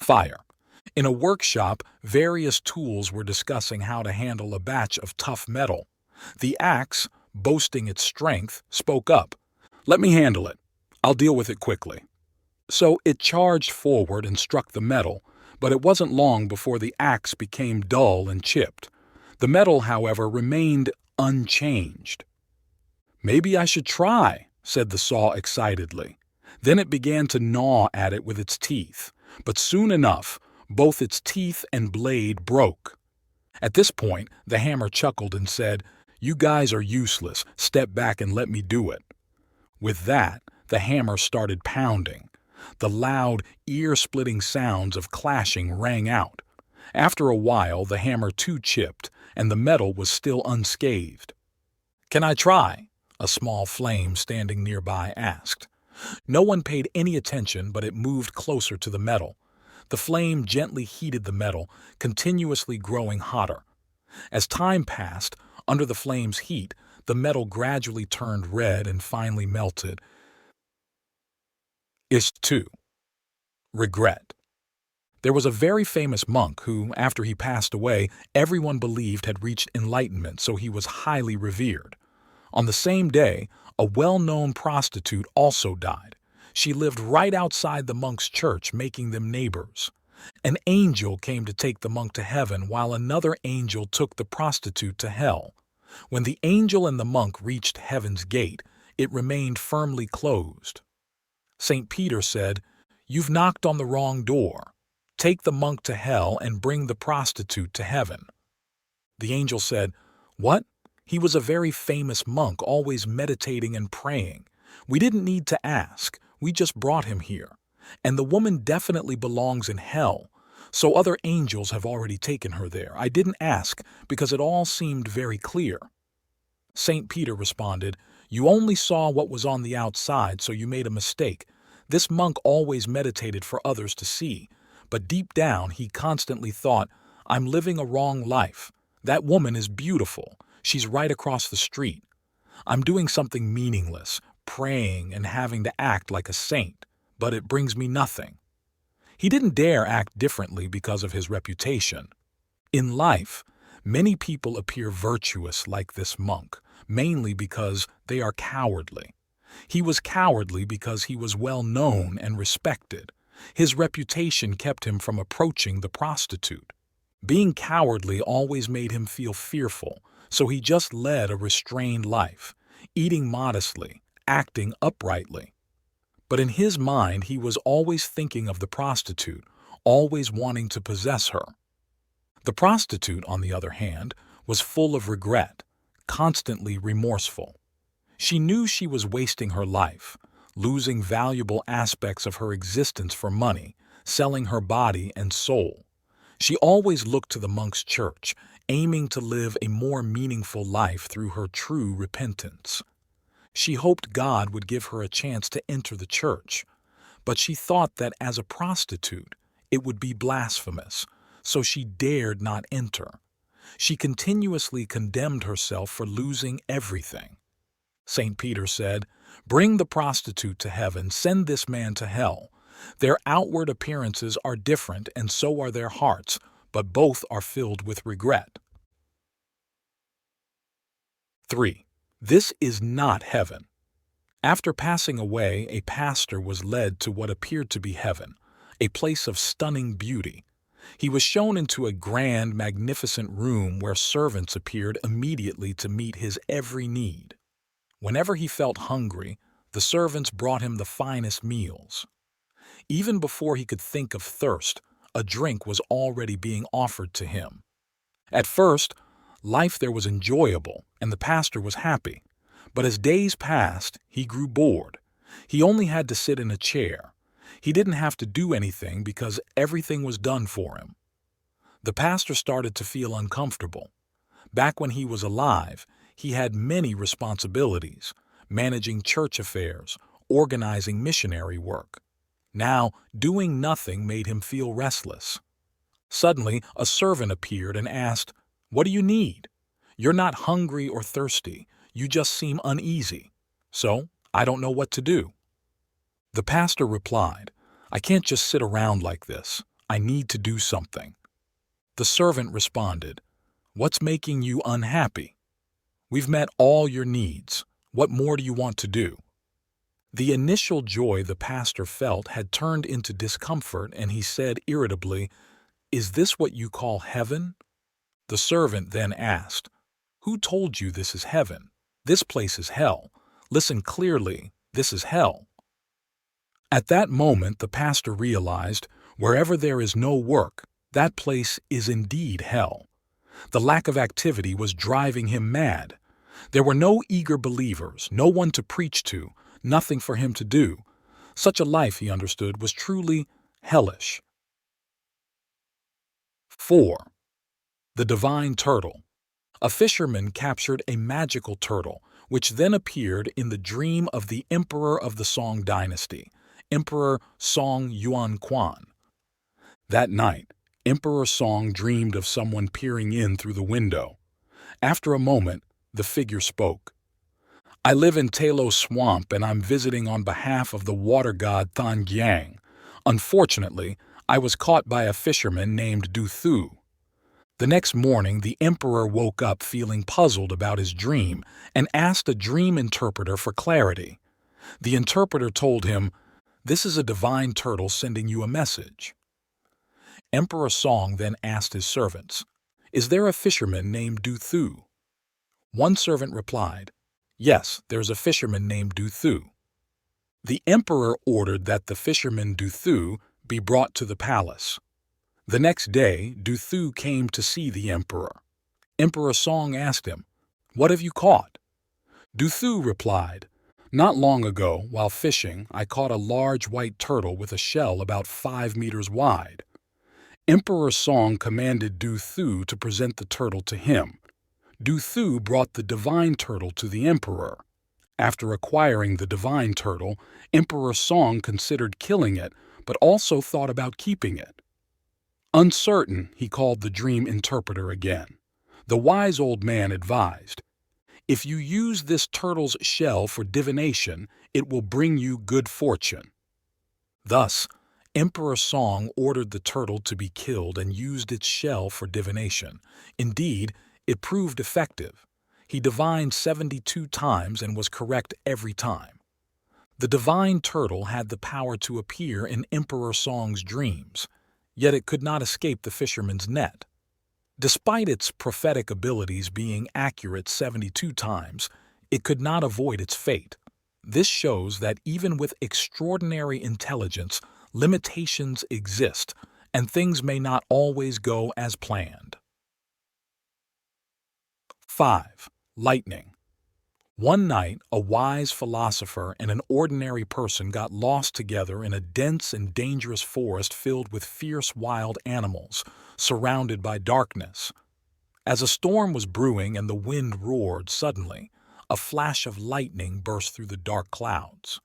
Fire. In a workshop, various tools were discussing how to handle a batch of tough metal. The axe, boasting its strength, spoke up. "Let me handle it. I'll deal with it quickly." So it charged forward and struck the metal, but it wasn't long before the axe became dull and chipped. The metal, however, remained unchanged. "Maybe I should try," said the saw excitedly. Then it began to gnaw at it with its teeth, but soon enough, both its teeth and blade broke. At this point, the hammer chuckled and said, "You guys are useless. Step back and let me do it." With that, the hammer started pounding. The loud, ear-splitting sounds of clashing rang out. After a while, the hammer too chipped, and the metal was still unscathed. "Can I try?" a small flame standing nearby asked. No one paid any attention, but it moved closer to the metal. The flame gently heated the metal, continuously growing hotter. As time passed, under the flame's heat, the metal gradually turned red and finally melted. 2. Regret. There was a very famous monk who, after he passed away, everyone believed had reached enlightenment, so he was highly revered. On the same day, a well-known prostitute also died. She lived right outside the monk's church, making them neighbors. An angel came to take the monk to heaven, while another angel took the prostitute to hell. When the angel and the monk reached heaven's gate, it remained firmly closed. St. Peter said, "You've knocked on the wrong door. Take the monk to hell and bring the prostitute to heaven." The angel said, "What? He was a very famous monk, always meditating and praying. We didn't need to ask. We just brought him here. And the woman definitely belongs in hell, so other angels have already taken her there. I didn't ask because it all seemed very clear." St. Peter responded, "You only saw what was on the outside, so you made a mistake. This monk always meditated for others to see, but deep down he constantly thought, 'I'm living a wrong life. That woman is beautiful. She's right across the street. I'm doing something meaningless, praying and having to act like a saint, but it brings me nothing.'" He didn't dare act differently because of his reputation. In life, many people appear virtuous like this monk, mainly because they are cowardly. He was cowardly because he was well known and respected. His reputation kept him from approaching the prostitute. Being cowardly always made him feel fearful, so he just led a restrained life, eating modestly, acting uprightly. But in his mind, he was always thinking of the prostitute, always wanting to possess her. The prostitute, on the other hand, was full of regret, constantly remorseful. She knew she was wasting her life, losing valuable aspects of her existence for money, selling her body and soul. She always looked to the monk's church, aiming to live a more meaningful life through her true repentance. She hoped God would give her a chance to enter the church, but she thought that as a prostitute, it would be blasphemous, so she dared not enter. She continuously condemned herself for losing everything. St. Peter said, "Bring the prostitute to heaven, send this man to hell. Their outward appearances are different, and so are their hearts, but both are filled with regret." 3. This is not heaven. After passing away, a pastor was led to what appeared to be heaven, a place of stunning beauty. He was shown into a grand, magnificent room where servants appeared immediately to meet his every need. Whenever he felt hungry, the servants brought him the finest meals. Even before he could think of thirst, a drink was already being offered to him. At first, life there was enjoyable, and the pastor was happy. But as days passed, he grew bored. He only had to sit in a chair. He didn't have to do anything because everything was done for him. The pastor started to feel uncomfortable. Back when he was alive, he had many responsibilities, managing church affairs, organizing missionary work. Now, doing nothing made him feel restless. Suddenly, a servant appeared and asked, "What do you need? You're not hungry or thirsty. You just seem uneasy. So, I don't know what to do." The pastor replied, "I can't just sit around like this. I need to do something. The servant responded, What's making you unhappy? We've met all your needs. What more do you want to do? The initial joy the pastor felt had turned into discomfort, and he said irritably, Is this what you call heaven? The servant then asked, Who told you this is heaven? This place is hell. Listen clearly, this is hell. At that moment, the pastor realized, wherever there is no work, that place is indeed hell. The lack of activity was driving him mad. There were no eager believers, no one to preach to, nothing for him to do. Such a life, he understood, was truly hellish. 4. The Divine Turtle. A fisherman captured a magical turtle, which then appeared in the dream of the emperor of the Song dynasty, Emperor Song Yuan-Quan. That night, Emperor Song dreamed of someone peering in through the window. After a moment, the figure spoke. I live in Talo Swamp and I'm visiting on behalf of the water god Than Gyang. Unfortunately, I was caught by a fisherman named Du Thu. The next morning, the emperor woke up feeling puzzled about his dream and asked a dream interpreter for clarity. The interpreter told him, This is a divine turtle sending you a message. Emperor Song then asked his servants, Is there a fisherman named Du Thu? One servant replied, Yes, there's a fisherman named Du Thu. The emperor ordered that the fisherman Du Thu be brought to the palace. The next day, Du Thu came to see the emperor. Emperor Song asked him, What have you caught? Du Thu replied, Not long ago, while fishing, I caught a large white turtle with a shell about 5 meters wide. Emperor Song commanded Du Thu to present the turtle to him. Du Thu brought the divine turtle to the emperor. After acquiring the divine turtle, Emperor Song considered killing it, but also thought about keeping it. Uncertain, he called the dream interpreter again. The wise old man advised, If you use this turtle's shell for divination, it will bring you good fortune. Thus, Emperor Song ordered the turtle to be killed and used its shell for divination. Indeed, it proved effective. He divined 72 times and was correct every time. The divine turtle had the power to appear in Emperor Song's dreams, yet it could not escape the fisherman's net. Despite its prophetic abilities being accurate 72 times, it could not avoid its fate. This shows that even with extraordinary intelligence, limitations exist, and things may not always go as planned. 5. Lightning. One night, a wise philosopher and an ordinary person got lost together in a dense and dangerous forest filled with fierce wild animals, surrounded by darkness. As a storm was brewing and the wind roared, suddenly, a flash of lightning burst through the dark clouds.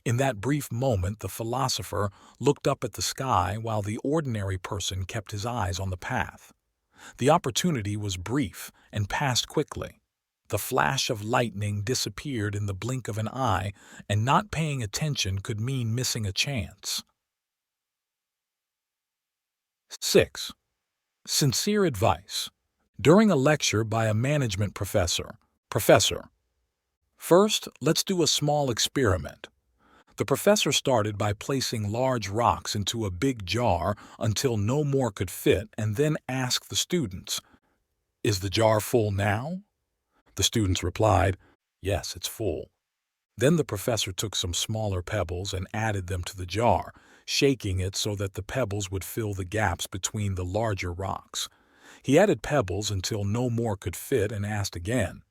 In that brief moment, the philosopher looked up at the sky while the ordinary person kept his eyes on the path. The opportunity was brief and passed quickly. The flash of lightning disappeared in the blink of an eye, and not paying attention could mean missing a chance. 6. Sincere advice. During a lecture by a management professor, First, let's do a small experiment. The professor started by placing large rocks into a big jar until no more could fit, and then asked the students, Is the jar full now? The students replied, Yes, it's full. Then the professor took some smaller pebbles and added them to the jar, shaking it so that the pebbles would fill the gaps between the larger rocks. He added pebbles until no more could fit and asked again,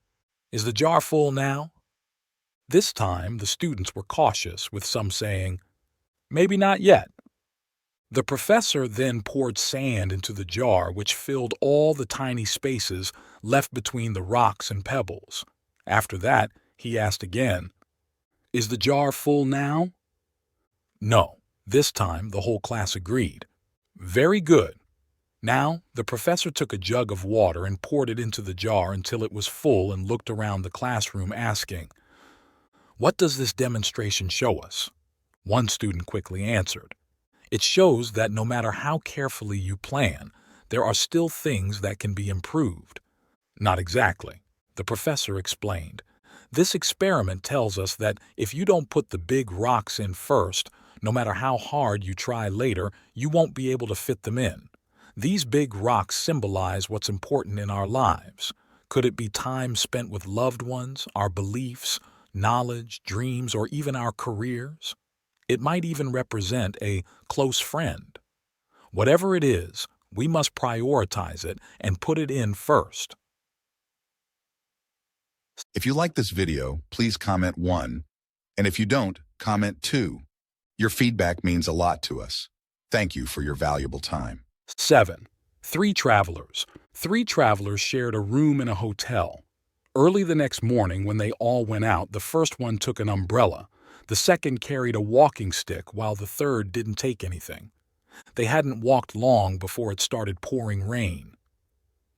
Is the jar full now? This time, the students were cautious, with some saying, Maybe not yet. The professor then poured sand into the jar, which filled all the tiny spaces left between the rocks and pebbles. After that, he asked again, Is the jar full now? No. This time, the whole class agreed. Very good. Now, the professor took a jug of water and poured it into the jar until it was full and looked around the classroom asking, What does this demonstration show us? One student quickly answered, It shows that no matter how carefully you plan, there are still things that can be improved. Not exactly, the professor explained. This experiment tells us that if you don't put the big rocks in first, no matter how hard you try later, you won't be able to fit them in. These big rocks symbolize what's important in our lives. Could it be time spent with loved ones, our beliefs, knowledge, dreams, or even our careers? It might even represent a close friend. Whatever it is, we must prioritize it and put it in first. If you like this video, please comment 1. And if you don't, comment 2. Your feedback means a lot to us. Thank you for your valuable time. 7. Three travelers. Three travelers shared a room in a hotel. Early the next morning, when they all went out, the first one took an umbrella. The second carried a walking stick, while the third didn't take anything. They hadn't walked long before it started pouring rain.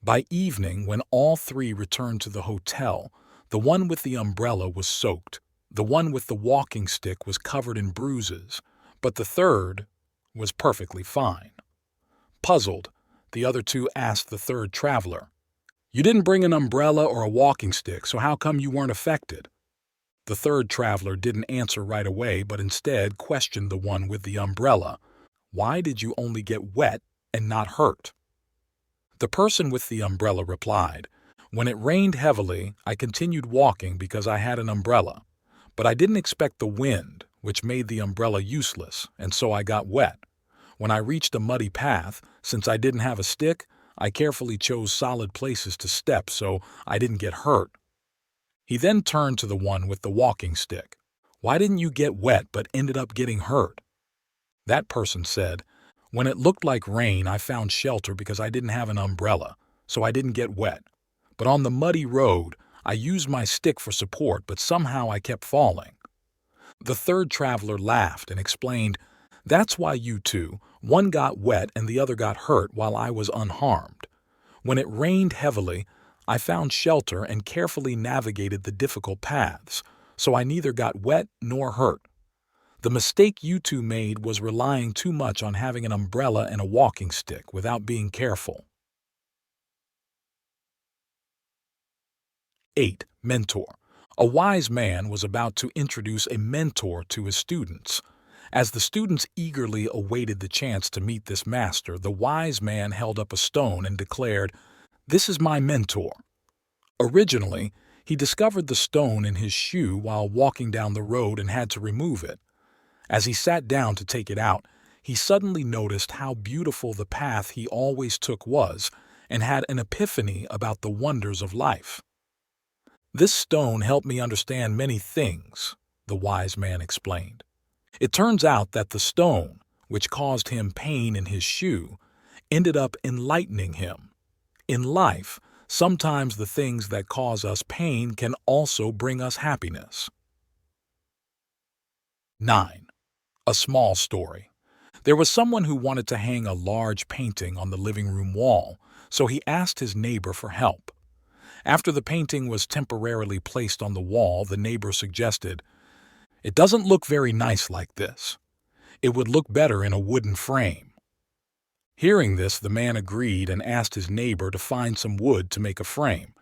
By evening, when all three returned to the hotel, the one with the umbrella was soaked. The one with the walking stick was covered in bruises, but the third was perfectly fine. Puzzled, the other two asked the third traveler, "You didn't bring an umbrella or a walking stick, so how come you weren't affected?" The third traveler didn't answer right away, but instead questioned the one with the umbrella. "Why did you only get wet and not hurt?" The person with the umbrella replied, "When it rained heavily, I continued walking because I had an umbrella. But I didn't expect the wind, which made the umbrella useless, and so I got wet. When I reached a muddy path, since I didn't have a stick, I carefully chose solid places to step so I didn't get hurt." He then turned to the one with the walking stick. "Why didn't you get wet but ended up getting hurt?" That person said, "When it looked like rain, I found shelter because I didn't have an umbrella, so I didn't get wet. But on the muddy road, I used my stick for support, but somehow I kept falling." The third traveler laughed and explained, "That's why you two, one got wet and the other got hurt while I was unharmed. When it rained heavily, I found shelter and carefully navigated the difficult paths, so I neither got wet nor hurt. The mistake you two made was relying too much on having an umbrella and a walking stick without being careful." 8. Mentor. A wise man was about to introduce a mentor to his students. As the students eagerly awaited the chance to meet this master, the wise man held up a stone and declared, "This is my mentor." Originally, he discovered the stone in his shoe while walking down the road and had to remove it. As he sat down to take it out, he suddenly noticed how beautiful the path he always took was and had an epiphany about the wonders of life. "This stone helped me understand many things," the wise man explained. "It turns out that the stone, which caused him pain in his shoe, ended up enlightening him. In life, sometimes the things that cause us pain can also bring us happiness." 9. A small story. There was someone who wanted to hang a large painting on the living room wall, so he asked his neighbor for help. After the painting was temporarily placed on the wall, the neighbor suggested, "It doesn't look very nice like this. It would look better in a wooden frame." Hearing this, the man agreed and asked his neighbor to find some wood to make a frame.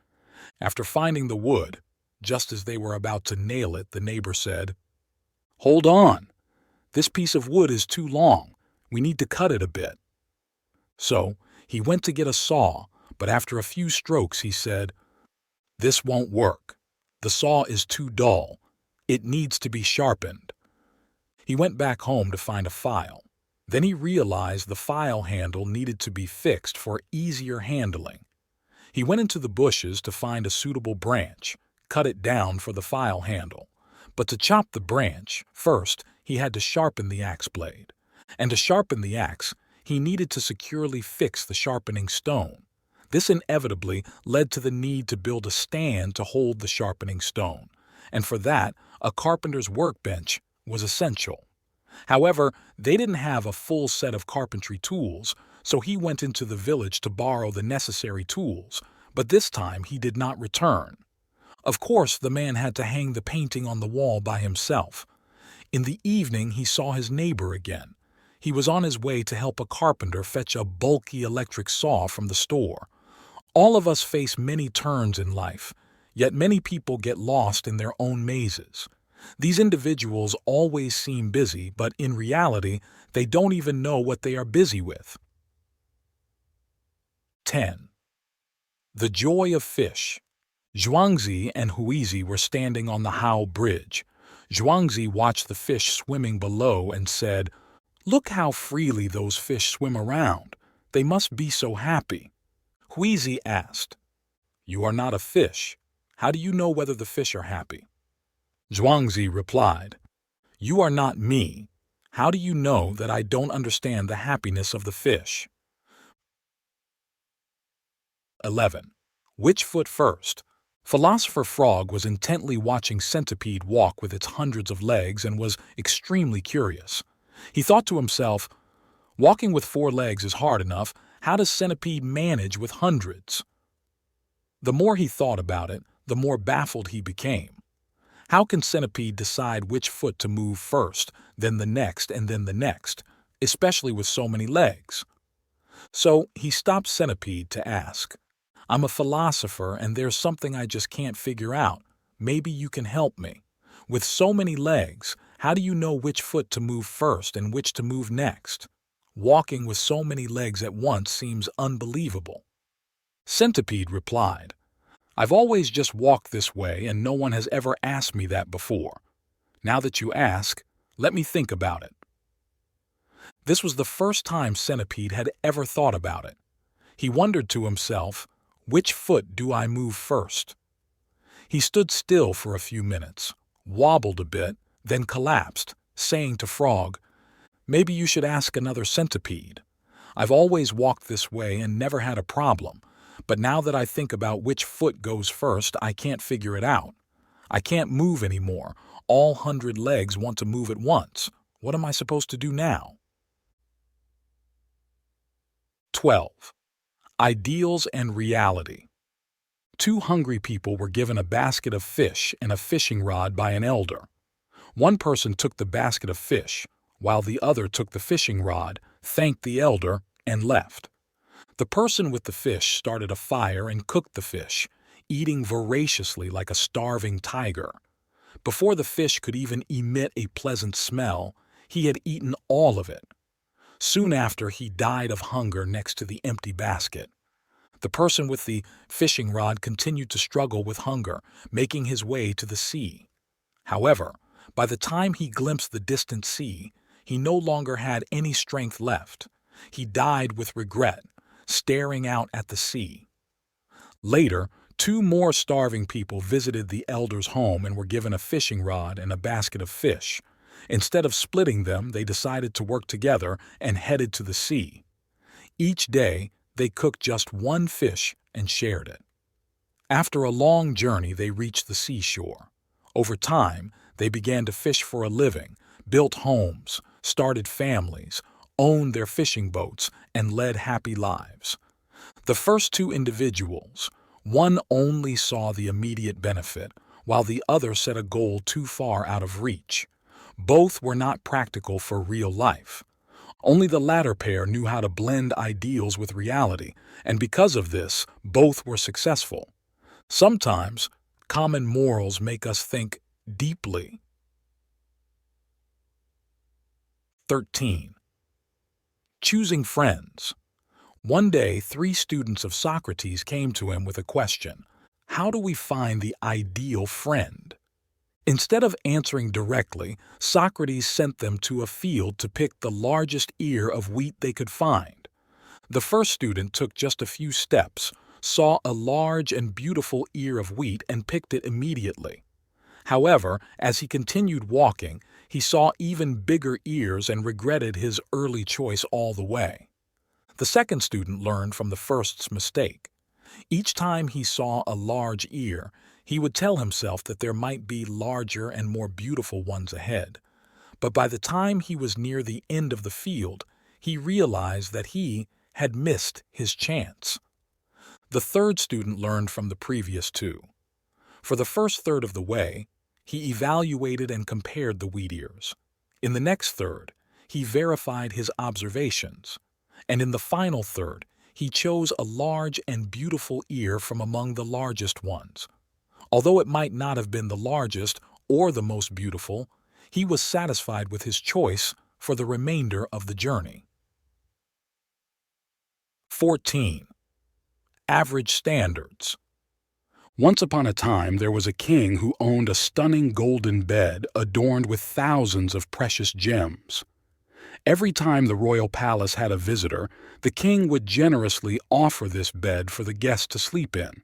After finding the wood, just as they were about to nail it, the neighbor said, "Hold on. This piece of wood is too long. We need to cut it a bit." So he went to get a saw, but after a few strokes he said, "This won't work. The saw is too dull. It needs to be sharpened." He went back home to find a file. Then he realized the file handle needed to be fixed for easier handling. He went into the bushes to find a suitable branch, cut it down for the file handle. But to chop the branch, first he had to sharpen the axe blade. And to sharpen the axe, he needed to securely fix the sharpening stone. This inevitably led to the need to build a stand to hold the sharpening stone, and for that, a carpenter's workbench was essential. However, they didn't have a full set of carpentry tools, so he went into the village to borrow the necessary tools, but this time he did not return. Of course, the man had to hang the painting on the wall by himself. In the evening, he saw his neighbor again. He was on his way to help a carpenter fetch a bulky electric saw from the store. All of us face many turns in life, yet many people get lost in their own mazes. These individuals always seem busy, but in reality, they don't even know what they are busy with. 10. The Joy of Fish. Zhuangzi and Huizi were standing on the Hao Bridge. Zhuangzi watched the fish swimming below and said, "Look how freely those fish swim around. They must be so happy." Huizi asked, "You are not a fish. How do you know whether the fish are happy?" Zhuangzi replied, "You are not me. How do you know that I don't understand the happiness of the fish?" 11. Which foot first? Philosopher Frog was intently watching Centipede walk with its hundreds of legs and was extremely curious. He thought to himself, "Walking with 4 legs is hard enough. How does Centipede manage with hundreds?" The more he thought about it, the more baffled he became. How can Centipede decide which foot to move first, then the next, and then the next, especially with so many legs? So he stopped Centipede to ask, "I'm a philosopher and there's something I just can't figure out. Maybe you can help me. With so many legs, how do you know which foot to move first and which to move next? Walking with so many legs at once seems unbelievable." Centipede replied, "I've always just walked this way and no one has ever asked me that before. Now that you ask, let me think about it." This was the first time Centipede had ever thought about it. He wondered to himself, "Which foot do I move first?" He stood still for a few minutes, wobbled a bit, then collapsed, saying to Frog, "Maybe you should ask another centipede. I've always walked this way and never had a problem, but now that I think about which foot goes first, I can't figure it out. I can't move anymore. All 100 legs want to move at once. What am I supposed to do now?" 12. Ideals and Reality. 2 hungry people were given a basket of fish and a fishing rod by an elder. One person took the basket of fish, while the other took the fishing rod, thanked the elder, and left. The person with the fish started a fire and cooked the fish, eating voraciously like a starving tiger. Before the fish could even emit a pleasant smell, he had eaten all of it. Soon after, he died of hunger next to the empty basket. The person with the fishing rod continued to struggle with hunger, making his way to the sea. However, by the time he glimpsed the distant sea, he no longer had any strength left. He died with regret, staring out at the sea. Later, 2 more starving people visited the elder's home and were given a fishing rod and a basket of fish. Instead of splitting them, they decided to work together and headed to the sea. Each day, they cooked just 1 fish and shared it. After a long journey, they reached the seashore. Over time, they began to fish for a living, built homes, started families, owned their fishing boats, and led happy lives. The first 2 individuals, one only saw the immediate benefit, while the other set a goal too far out of reach. Both were not practical for real life. Only the latter pair knew how to blend ideals with reality, and because of this, both were successful. Sometimes, common morals make us think deeply. 13. Choosing friends. One day, 3 students of Socrates came to him with a question: "How do we find the ideal friend?" Instead of answering directly, Socrates sent them to a field to pick the largest ear of wheat they could find. The first student took just a few steps, saw a large and beautiful ear of wheat, and picked it immediately. However, as he continued walking, he saw even bigger ears and regretted his early choice all the way. The second student learned from the first's mistake. Each time he saw a large ear, he would tell himself that there might be larger and more beautiful ones ahead. But by the time he was near the end of the field, he realized that he had missed his chance. The third student learned from the previous 2. For the first third of the way, he evaluated and compared the wheat ears. In the next third, he verified his observations. And in the final third, he chose a large and beautiful ear from among the largest ones. Although it might not have been the largest or the most beautiful, he was satisfied with his choice for the remainder of the journey. 14. Average standards. Once upon a time, there was a king who owned a stunning golden bed adorned with thousands of precious gems. Every time the royal palace had a visitor, the king would generously offer this bed for the guest to sleep in.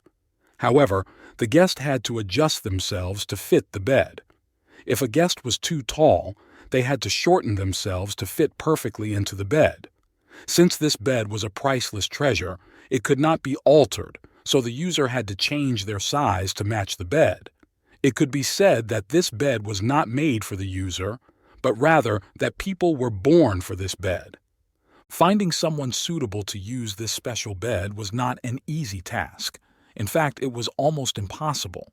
However, the guest had to adjust themselves to fit the bed. If a guest was too tall, they had to shorten themselves to fit perfectly into the bed. Since this bed was a priceless treasure, it could not be altered, so the user had to change their size to match the bed. It could be said that this bed was not made for the user, but rather that people were born for this bed. Finding someone suitable to use this special bed was not an easy task. In fact, it was almost impossible.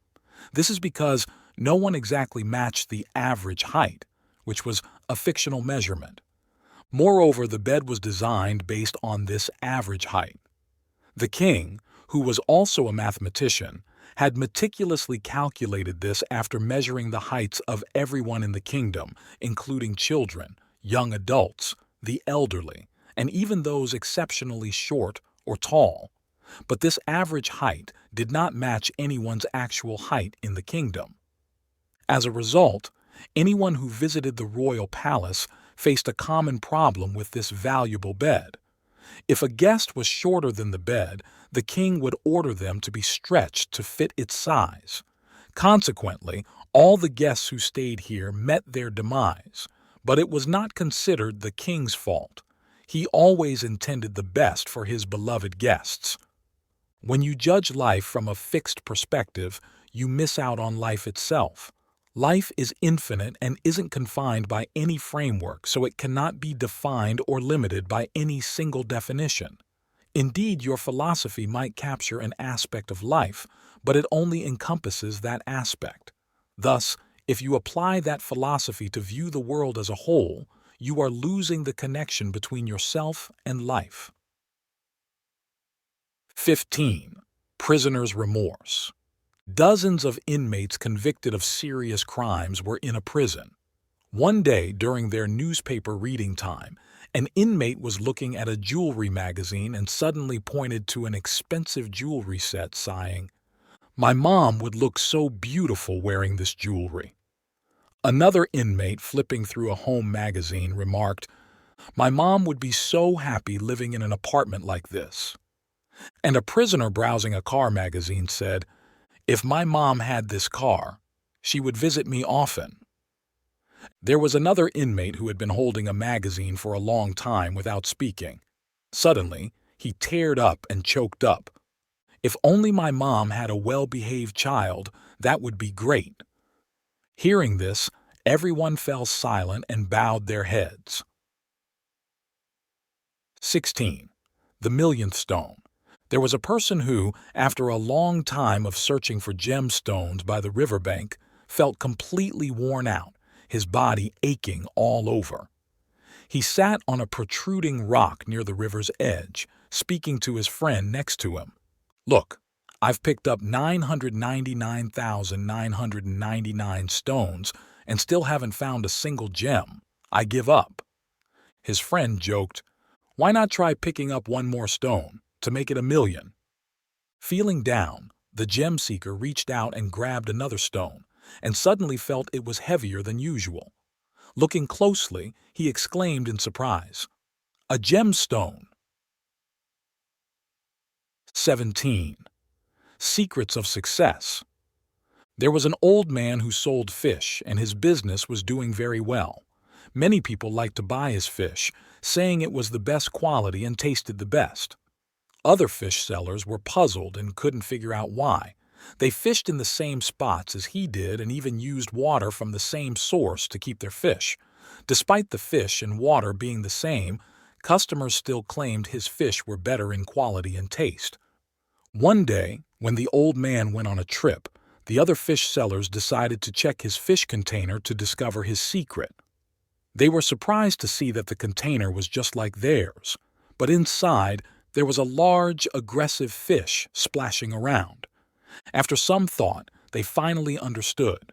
This is because no one exactly matched the average height, which was a fictional measurement. Moreover, the bed was designed based on this average height. The king, who was also a mathematician, had meticulously calculated this after measuring the heights of everyone in the kingdom, including children, young adults, the elderly, and even those exceptionally short or tall. But this average height did not match anyone's actual height in the kingdom. As a result, anyone who visited the royal palace faced a common problem with this valuable bed. If a guest was shorter than the bed, the king would order them to be stretched to fit its size. Consequently, all the guests who stayed here met their demise, but it was not considered the king's fault. He always intended the best for his beloved guests. When you judge life from a fixed perspective, you miss out on life itself. Life is infinite and isn't confined by any framework, so it cannot be defined or limited by any single definition. Indeed, your philosophy might capture an aspect of life, but it only encompasses that aspect. Thus, if you apply that philosophy to view the world as a whole, you are losing the connection between yourself and life. 15. Prisoner's remorse. Dozens of inmates convicted of serious crimes were in a prison. One day, during their newspaper reading time, an inmate was looking at a jewelry magazine and suddenly pointed to an expensive jewelry set, sighing, "My mom would look so beautiful wearing this jewelry." Another inmate, flipping through a home magazine, remarked, "My mom would be so happy living in an apartment like this." And a prisoner browsing a car magazine said, "If my mom had this car, she would visit me often." There was another inmate who had been holding a magazine for a long time without speaking. Suddenly, he teared up and choked up. "If only my mom had a well-behaved child, that would be great." Hearing this, everyone fell silent and bowed their heads. 16. The millionth stone. There was a person who, after a long time of searching for gemstones by the riverbank, felt completely worn out, his body aching all over. He sat on a protruding rock near the river's edge, speaking to his friend next to him. "Look, I've picked up 999,999 stones and still haven't found a single gem. I give up." His friend joked, "Why not try picking up one more stone to make it 1,000,000? Feeling down, the gem seeker reached out and grabbed another stone, and suddenly felt it was heavier than usual. Looking closely, he exclaimed in surprise, "A gemstone!" 17. Secrets of success. There was an old man who sold fish, and his business was doing very well. Many people liked to buy his fish, saying it was the best quality and tasted the best. Other fish sellers were puzzled and couldn't figure out why. They fished in the same spots as he did and even used water from the same source to keep their fish. Despite the fish and water being the same, customers still claimed his fish were better in quality and taste. One day, when the old man went on a trip, the other fish sellers decided to check his fish container to discover his secret. They were surprised to see that the container was just like theirs, but inside there was a large, aggressive fish splashing around. After some thought, they finally understood.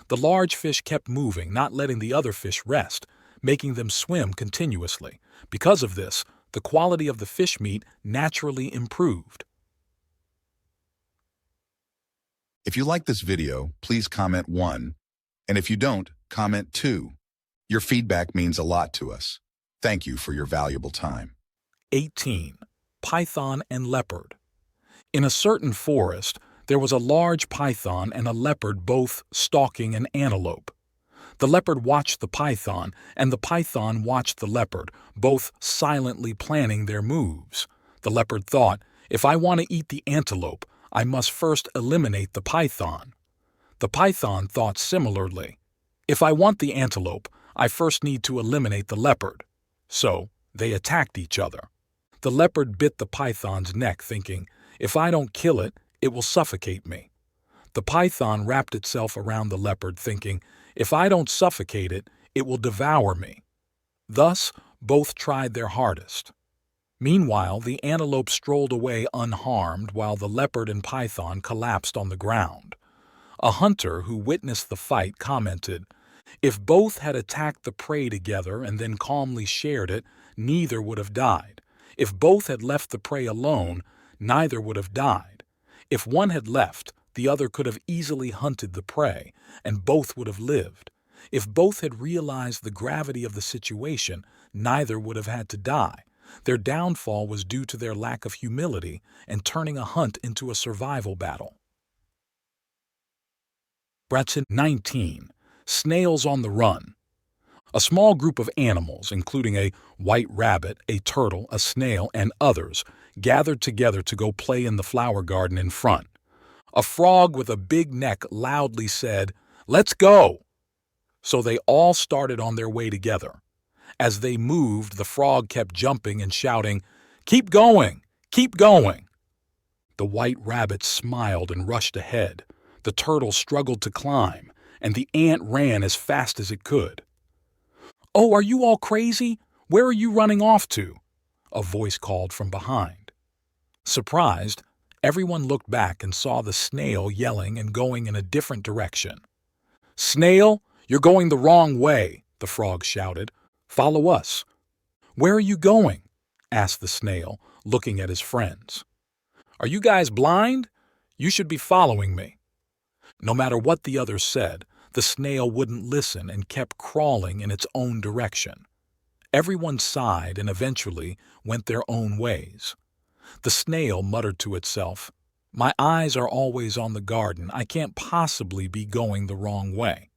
The large fish kept moving, not letting the other fish rest, making them swim continuously. Because of this, the quality of the fish meat naturally improved. If you like this video, please comment 1. And if you don't, comment 2. Your feedback means a lot to us. Thank you for your valuable time. 18. Python and leopard. In a certain forest, there was a large python and a leopard both stalking an antelope. The leopard watched the python, and the python watched the leopard, both silently planning their moves. The leopard thought, if I want to eat the antelope, I must first eliminate the python. The python thought similarly. If I want the antelope, I first need to eliminate the leopard. So, they attacked each other. The leopard bit the python's neck, thinking, if I don't kill it, it will suffocate me. The python wrapped itself around the leopard, thinking, if I don't suffocate it, it will devour me. Thus, both tried their hardest. Meanwhile, the antelope strolled away unharmed while the leopard and python collapsed on the ground. A hunter who witnessed the fight commented, if both had attacked the prey together and then calmly shared it, neither would have died. If both had left the prey alone, neither would have died. If one had left, the other could have easily hunted the prey, and both would have lived. If both had realized the gravity of the situation, neither would have had to die. Their downfall was due to their lack of humility and turning a hunt into a survival battle. 19. Snails on the run. A small group of animals, including a white rabbit, a turtle, a snail, and others, gathered together to go play in the flower garden in front. A frog with a big neck loudly said, "Let's go!" So they all started on their way together. As they moved, the frog kept jumping and shouting, "Keep going! Keep going!" The white rabbit smiled and rushed ahead. The turtle struggled to climb, and the ant ran as fast as it could. "Oh, are you all crazy? Where are you running off to?" a voice called from behind. Surprised, everyone looked back and saw the snail yelling and going in a different direction. "Snail, you're going the wrong way," the frog shouted. "Follow us." "Where are you going?" asked the snail, looking at his friends. "Are you guys blind? You should be following me." No matter what the others said, the snail wouldn't listen and kept crawling in its own direction. Everyone sighed and eventually went their own ways. The snail muttered to itself, "My eyes are always on the garden. I can't possibly be going the wrong way.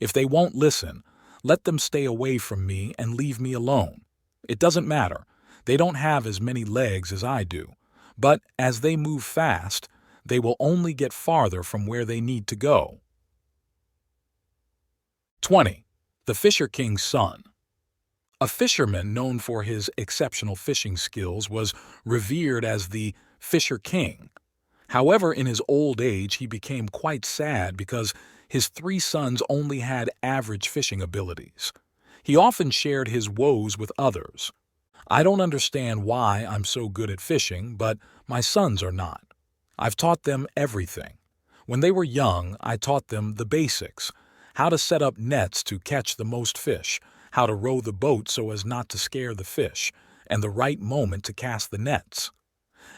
If they won't listen, let them stay away from me and leave me alone. It doesn't matter. They don't have as many legs as I do. But as they move fast, they will only get farther from where they need to go." 20. The Fisher King's Son. A fisherman known for his exceptional fishing skills was revered as the Fisher King. However, in his old age, he became quite sad because his 3 sons only had average fishing abilities. He often shared his woes with others. "I don't understand why I'm so good at fishing, but my sons are not. I've taught them everything. When they were young, I taught them the basics: how to set up nets to catch the most fish, how to row the boat so as not to scare the fish, and the right moment to cast the nets.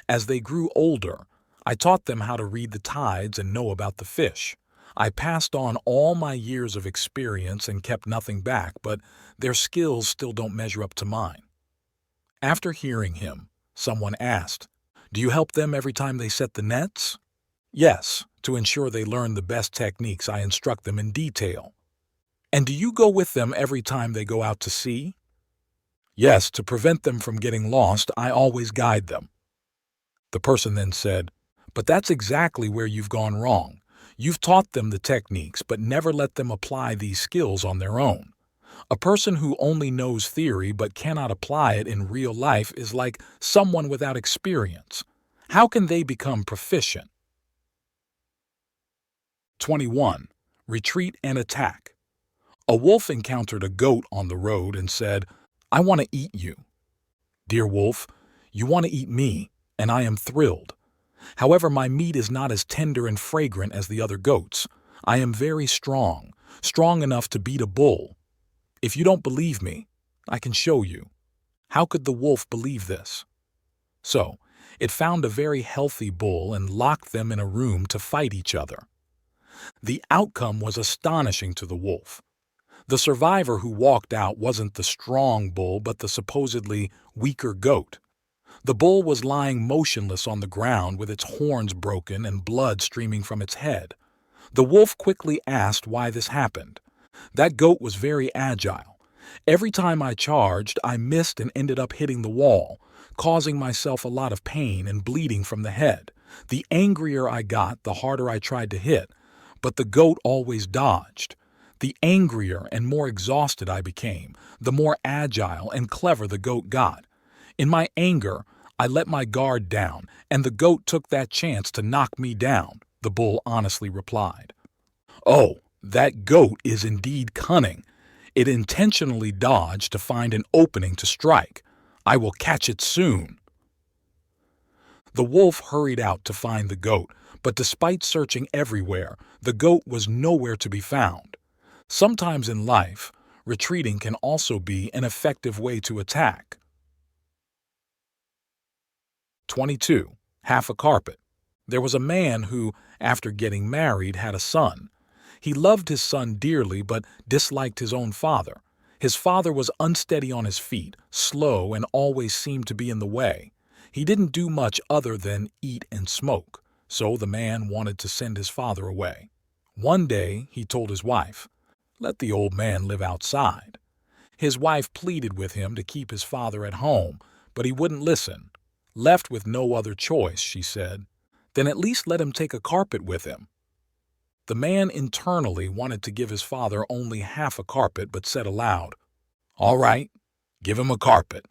As they grew older, I taught them how to read the tides and know about the fish. I passed on all my years of experience and kept nothing back, but their skills still don't measure up to mine." After hearing him, someone asked, "Do you help them every time they set the nets?" "Yes, to ensure they learn the best techniques, I instruct them in detail." "And do you go with them every time they go out to sea?" "Yes, to prevent them from getting lost, I always guide them." The person then said, "But that's exactly where you've gone wrong. You've taught them the techniques, but never let them apply these skills on their own. A person who only knows theory but cannot apply it in real life is like someone without experience. How can they become proficient?" 21. Retreat and attack. A wolf encountered a goat on the road and said, "I want to eat you." "Dear wolf, you want to eat me, and I am thrilled. However, my meat is not as tender and fragrant as the other goats. I am very strong, strong enough to beat a bull. If you don't believe me, I can show you." How could the wolf believe this? So, it found a very healthy bull and locked them in a room to fight each other. The outcome was astonishing to the wolf. The survivor who walked out wasn't the strong bull but the supposedly weaker goat. The bull was lying motionless on the ground with its horns broken and blood streaming from its head. The wolf quickly asked why this happened. That goat was very agile. Every time I charged, I missed and ended up hitting the wall, causing myself a lot of pain and bleeding from the head. The angrier I got, the harder I tried to hit, but the goat always dodged. The angrier and more exhausted I became, the more agile and clever the goat got. In my anger, I let my guard down, and the goat took that chance to knock me down, the bull honestly replied. "Oh, that goat is indeed cunning. It intentionally dodged to find an opening to strike. I will catch it soon." The wolf hurried out to find the goat, but despite searching everywhere, the goat was nowhere to be found. Sometimes in life, retreating can also be an effective way to attack. 22. Half a carpet. There was a man who, after getting married, had a son. He loved his son dearly but disliked his own father. His father was unsteady on his feet, slow, and always seemed to be in the way. He didn't do much other than eat and smoke, so the man wanted to send his father away. One day, he told his wife, "Let the old man live outside." His wife pleaded with him to keep his father at home, but he wouldn't listen. Left with no other choice, she said, "Then at least let him take a carpet with him." The man internally wanted to give his father only half a carpet, but said aloud, "All right, give him a carpet."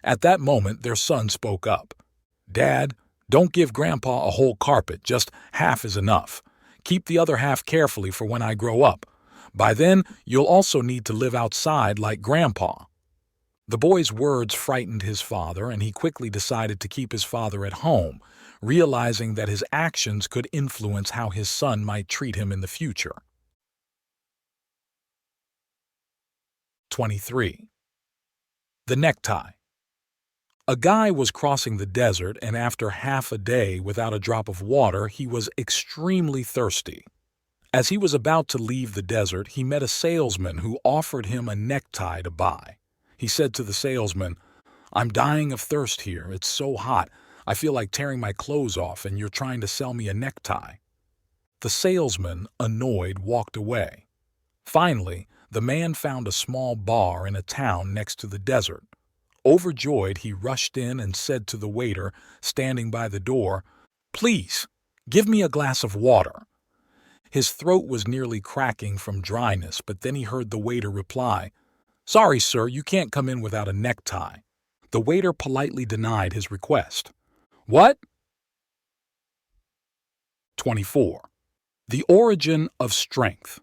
At that moment, their son spoke up. "Dad, don't give Grandpa a whole carpet, just half is enough. Keep the other half carefully for when I grow up. By then, you'll also need to live outside like Grandpa." The boy's words frightened his father, and he quickly decided to keep his father at home, realizing that his actions could influence how his son might treat him in the future. 23. The necktie. A guy was crossing the desert, and after half a day without a drop of water, he was extremely thirsty. As he was about to leave the desert, he met a salesman who offered him a necktie to buy. He said to the salesman, "I'm dying of thirst here. It's so hot. I feel like tearing my clothes off, and you're trying to sell me a necktie." The salesman, annoyed, walked away. Finally, the man found a small bar in a town next to the desert. Overjoyed, he rushed in and said to the waiter, standing by the door, "Please, give me a glass of water." His throat was nearly cracking from dryness, but then he heard the waiter reply, "Sorry, sir, you can't come in without a necktie." The waiter politely denied his request. What? 24. The origin of strength.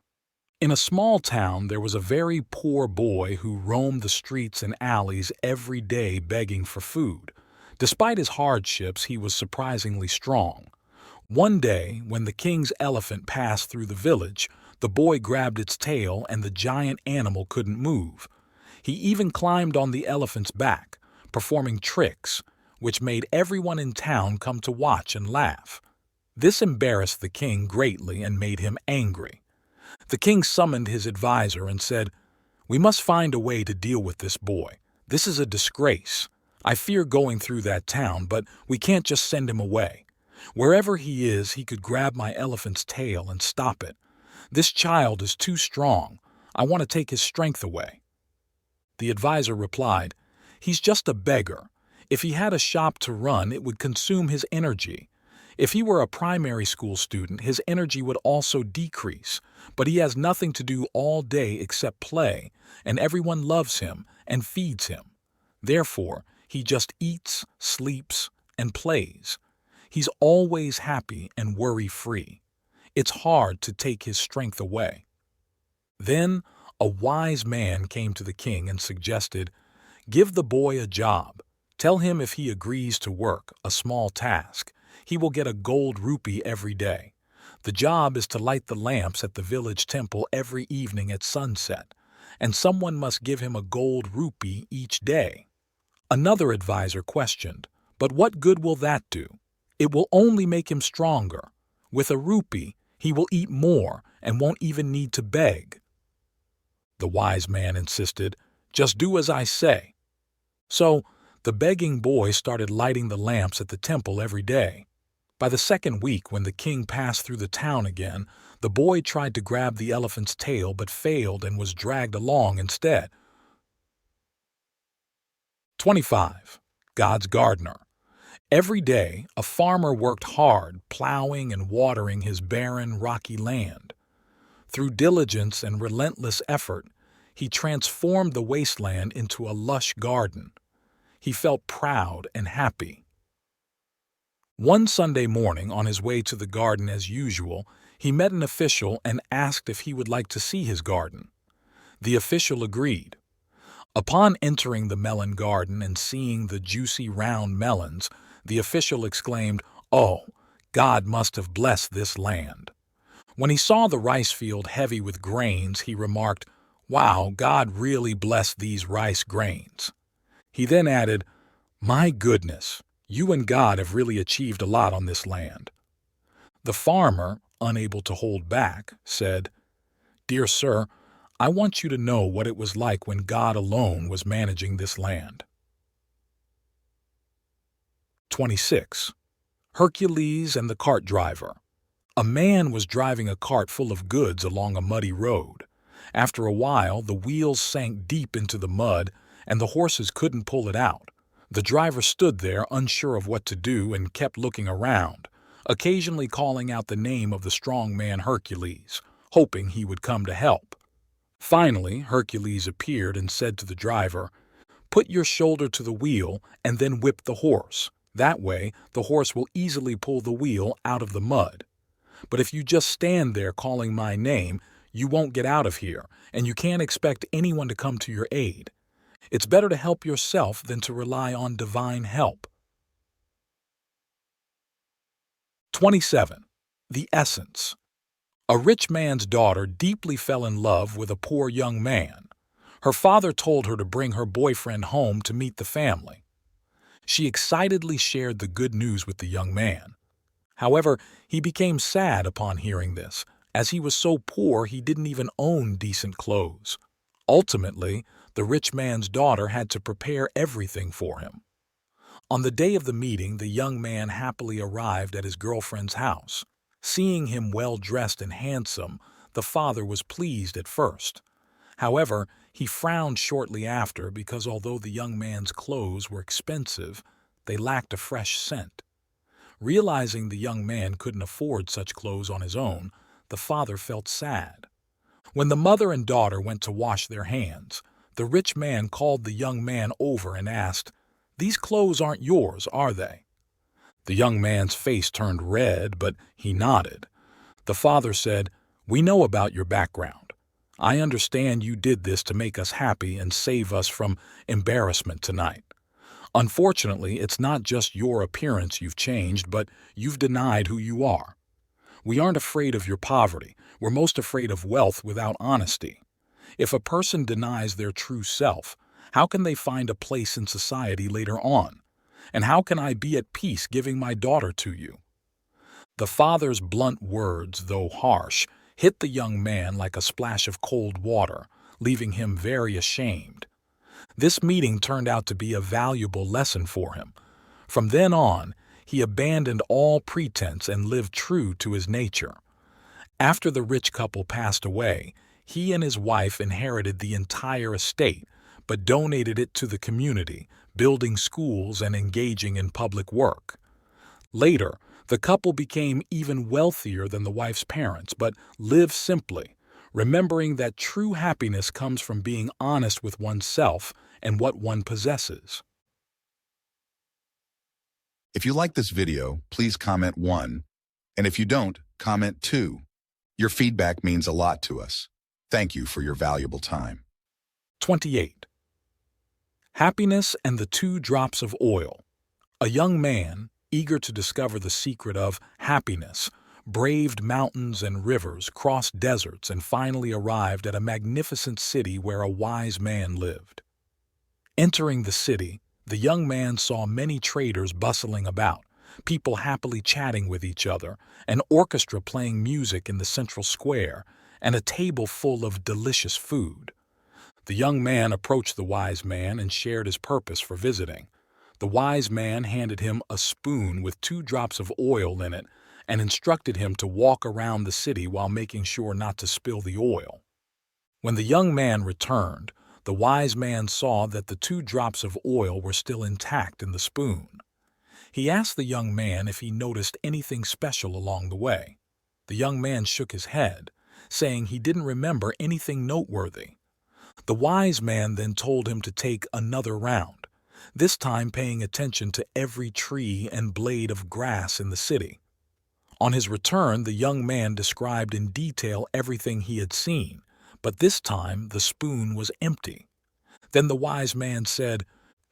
In a small town, there was a very poor boy who roamed the streets and alleys every day begging for food. Despite his hardships, he was surprisingly strong. One day, when the king's elephant passed through the village, the boy grabbed its tail and the giant animal couldn't move. He even climbed on the elephant's back, performing tricks, which made everyone in town come to watch and laugh. This embarrassed the king greatly and made him angry. The king summoned his advisor and said, "We must find a way to deal with this boy. This is a disgrace. I fear going through that town, but we can't just send him away. Wherever he is, he could grab my elephant's tail and stop it. This child is too strong. I want to take his strength away." The advisor replied, "He's just a beggar. If he had a shop to run, it would consume his energy. If he were a primary school student, his energy would also decrease, but he has nothing to do all day except play, and everyone loves him and feeds him. Therefore, he just eats, sleeps, and plays. He's always happy and worry-free. It's hard to take his strength away." Then, A wise man came to the king and suggested, "Give the boy a job. Tell him if he agrees to work, a small task, he will get a gold rupee every day. The job is to light the lamps at the village temple every evening at sunset, and someone must give him a gold rupee each day." Another advisor questioned, "But what good will that do? It will only make him stronger. With a rupee, he will eat more and won't even need to beg." The wise man insisted, "Just do as I say." So, the begging boy started lighting the lamps at the temple every day. By the second week, when the king passed through the town again, the boy tried to grab the elephant's tail but failed and was dragged along instead. 25. God's Gardener. Every day, a farmer worked hard, plowing and watering his barren, rocky land. Through diligence and relentless effort, he transformed the wasteland into a lush garden. He felt proud and happy. One Sunday morning, on his way to the garden as usual, he met an official and asked if he would like to see his garden. The official agreed. Upon entering the melon garden and seeing the juicy round melons, the official exclaimed, "Oh, God must have blessed this land." When he saw the rice field heavy with grains, he remarked, "Wow, God really blessed these rice grains." He then added, "My goodness, you and God have really achieved a lot on this land." The farmer, unable to hold back, said, "Dear sir, I want you to know what it was like when God alone was managing this land." 26. Hercules and the Cart Driver. A man was driving a cart full of goods along a muddy road. After a while, the wheels sank deep into the mud, and the horses couldn't pull it out. The driver stood there unsure of what to do and kept looking around, occasionally calling out the name of the strong man Hercules, hoping he would come to help. Finally, Hercules appeared and said to the driver, "Put your shoulder to the wheel and then whip the horse. That way, the horse will easily pull the wheel out of the mud. But if you just stand there calling my name, you won't get out of here, and you can't expect anyone to come to your aid. It's better to help yourself than to rely on divine help." 27. The Essence. A rich man's daughter deeply fell in love with a poor young man. Her father told her to bring her boyfriend home to meet the family. She excitedly shared the good news with the young man. However, he became sad upon hearing this, as he was so poor he didn't even own decent clothes. Ultimately, the rich man's daughter had to prepare everything for him. On the day of the meeting, the young man happily arrived at his girlfriend's house. Seeing him well-dressed and handsome, the father was pleased at first. However, he frowned shortly after because although the young man's clothes were expensive, they lacked a fresh scent. Realizing the young man couldn't afford such clothes on his own, the father felt sad. When the mother and daughter went to wash their hands, the rich man called the young man over and asked, "These clothes aren't yours, are they?" The young man's face turned red, but he nodded. The father said, "We know about your background. I understand you did this to make us happy and save us from embarrassment tonight. Unfortunately, it's not just your appearance you've changed, but you've denied who you are. We aren't afraid of your poverty. We're most afraid of wealth without honesty. If a person denies their true self, how can they find a place in society later on? And how can I be at peace giving my daughter to you?" The father's blunt words, though harsh, hit the young man like a splash of cold water, leaving him very ashamed. This meeting turned out to be a valuable lesson for him. From then on, he abandoned all pretense and lived true to his nature. After the rich couple passed away, he and his wife inherited the entire estate, but donated it to the community, building schools and engaging in public work. Later, the couple became even wealthier than the wife's parents, but lived simply, remembering that true happiness comes from being honest with oneself and what one possesses. If you like this video, please comment 1. And if you don't, comment 2. Your feedback means a lot to us. Thank you for your valuable time. 28. Happiness and the Two Drops of Oil. A young man, eager to discover the secret of happiness, braved mountains and rivers, crossed deserts, and finally arrived at a magnificent city where a wise man lived. Entering the city, the young man saw many traders bustling about, people happily chatting with each other, an orchestra playing music in the central square, and a table full of delicious food. The young man approached the wise man and shared his purpose for visiting. The wise man handed him a spoon with 2 drops of oil in it and instructed him to walk around the city while making sure not to spill the oil. When the young man returned, the wise man saw that the 2 drops of oil were still intact in the spoon. He asked the young man if he noticed anything special along the way. The young man shook his head, saying he didn't remember anything noteworthy. The wise man then told him to take another round, this time paying attention to every tree and blade of grass in the city. On his return, the young man described in detail everything he had seen, but this time the spoon was empty. Then the wise man said,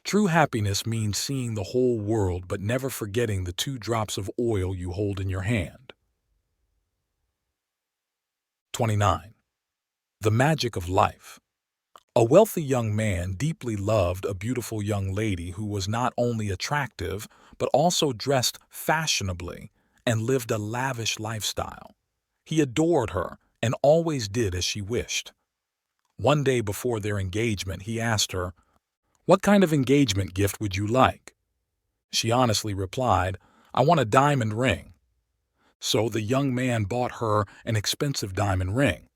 "True happiness means seeing the whole world but never forgetting the 2 drops of oil you hold in your hand." 29. The Magic of Life. A wealthy young man deeply loved a beautiful young lady who was not only attractive but also dressed fashionably and lived a lavish lifestyle. He adored her and always did as she wished. One day before their engagement, he asked her, "What kind of engagement gift would you like?" She honestly replied, "I want a diamond ring." So the young man bought her an expensive diamond ring.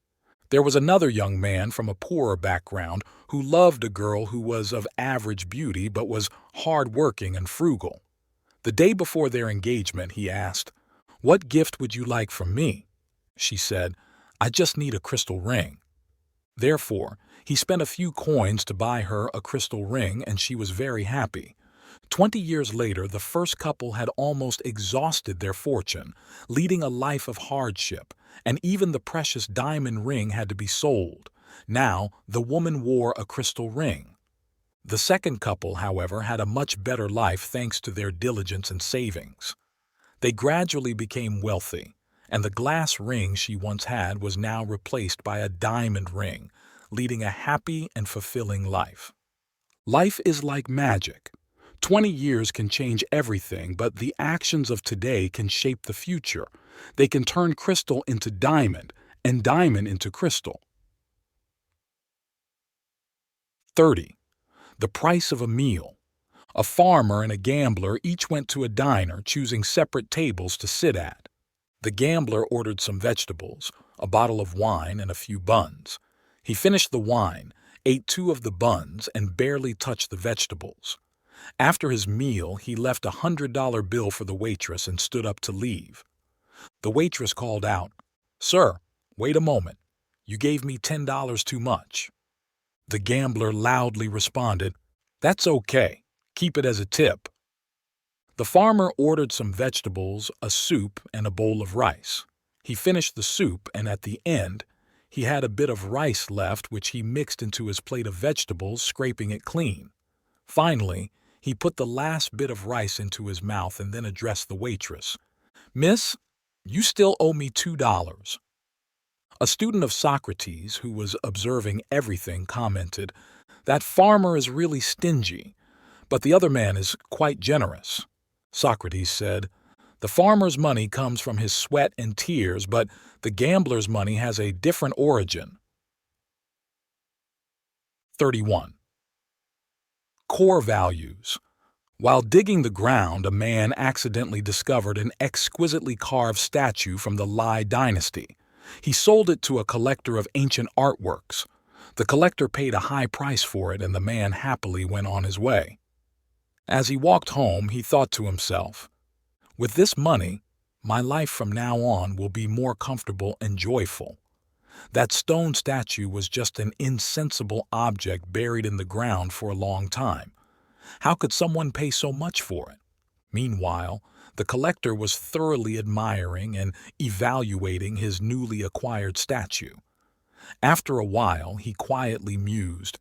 There was another young man from a poorer background who loved a girl who was of average beauty but was hard-working and frugal. The day before their engagement, he asked, "What gift would you like from me?" She said, "I just need a crystal ring." Therefore, he spent a few coins to buy her a crystal ring, and she was very happy. 20 years later, the first couple had almost exhausted their fortune, leading a life of hardship, and even the precious diamond ring had to be sold. Now, the woman wore a crystal ring. The second couple, however, had a much better life thanks to their diligence and savings. They gradually became wealthy, and the glass ring she once had was now replaced by a diamond ring, leading a happy and fulfilling life. Life is like magic. 20 years can change everything, but the actions of today can shape the future. They can turn crystal into diamond, and diamond into crystal. 30. The price of a meal. A farmer and a gambler each went to a diner, choosing separate tables to sit at. The gambler ordered some vegetables, a bottle of wine, and a few buns. He finished the wine, ate 2 of the buns, and barely touched the vegetables. After his meal, he left a $100 bill for the waitress and stood up to leave. The waitress called out, "Sir, wait a moment. You gave me $10 too much." The gambler loudly responded, "That's okay. Keep it as a tip." The farmer ordered some vegetables, a soup, and a bowl of rice. He finished the soup, and at the end, he had a bit of rice left which he mixed into his plate of vegetables, scraping it clean. Finally, he put the last bit of rice into his mouth and then addressed the waitress. "Miss, you still owe me $2. A student of Socrates, who was observing everything, commented, "That farmer is really stingy, but the other man is quite generous." Socrates said, "The farmer's money comes from his sweat and tears, but the gambler's money has a different origin." 31. Core values. While digging the ground, a man accidentally discovered an exquisitely carved statue from the Lai dynasty. He sold it to a collector of ancient artworks. The collector paid a high price for it, and the man happily went on his way. As he walked home, he thought to himself, "With this money, my life from now on will be more comfortable and joyful." That stone statue was just an insensible object buried in the ground for a long time. How could someone pay so much for it? Meanwhile, the collector was thoroughly admiring and evaluating his newly acquired statue. After a while, he quietly mused,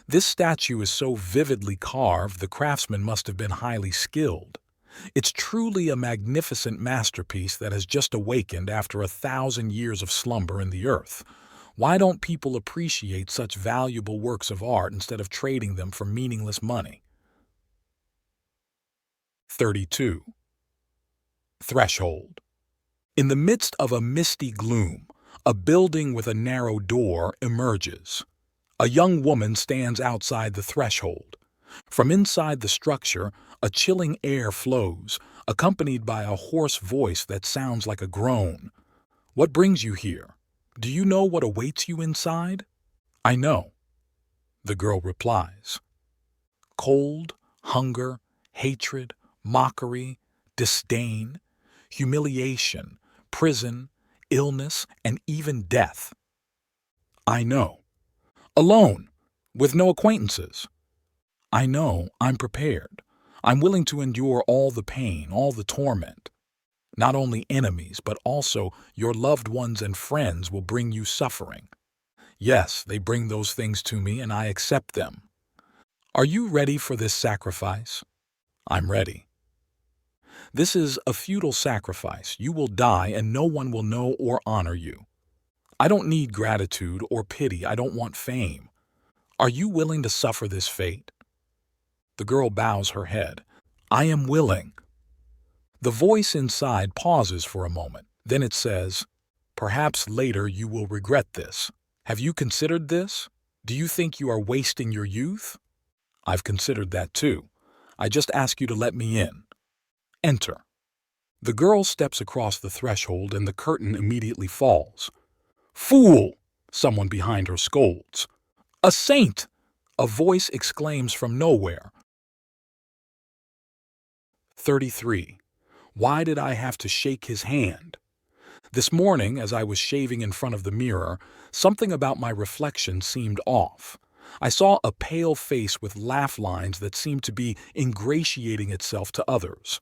"This statue is so vividly carved, the craftsman must have been highly skilled. It's truly a magnificent masterpiece that has just awakened after 1,000 years of slumber in the earth. Why don't people appreciate such valuable works of art instead of trading them for meaningless money?" 32. Threshold. In the midst of a misty gloom, a building with a narrow door emerges. A young woman stands outside the threshold. From inside the structure, a chilling air flows, accompanied by a hoarse voice that sounds like a groan. "What brings you here? Do you know what awaits you inside?" "I know," the girl replies. Cold, hunger, hatred, mockery, disdain, humiliation, prison, illness, and even death. "I know." "Alone, with no acquaintances." "I know, I'm prepared. I'm willing to endure all the pain, all the torment. Not only enemies, but also your loved ones and friends will bring you suffering. Yes, they bring those things to me and I accept them. Are you ready for this sacrifice?" "I'm ready." "This is a futile sacrifice. You will die and no one will know or honor you. I don't need gratitude or pity. I don't want fame. Are you willing to suffer this fate?" The girl bows her head. "I am willing." The voice inside pauses for a moment. Then it says, "Perhaps later you will regret this. Have you considered this? Do you think you are wasting your youth?" "I've considered that too. I just ask you to let me in." Enter. The girl steps across the threshold and the curtain immediately falls. "Fool!" someone behind her scolds. "A saint!" a voice exclaims from nowhere. 33. Why did I have to shake his hand? This morning, as I was shaving in front of the mirror, something about my reflection seemed off. I saw a pale face with laugh lines that seemed to be ingratiating itself to others.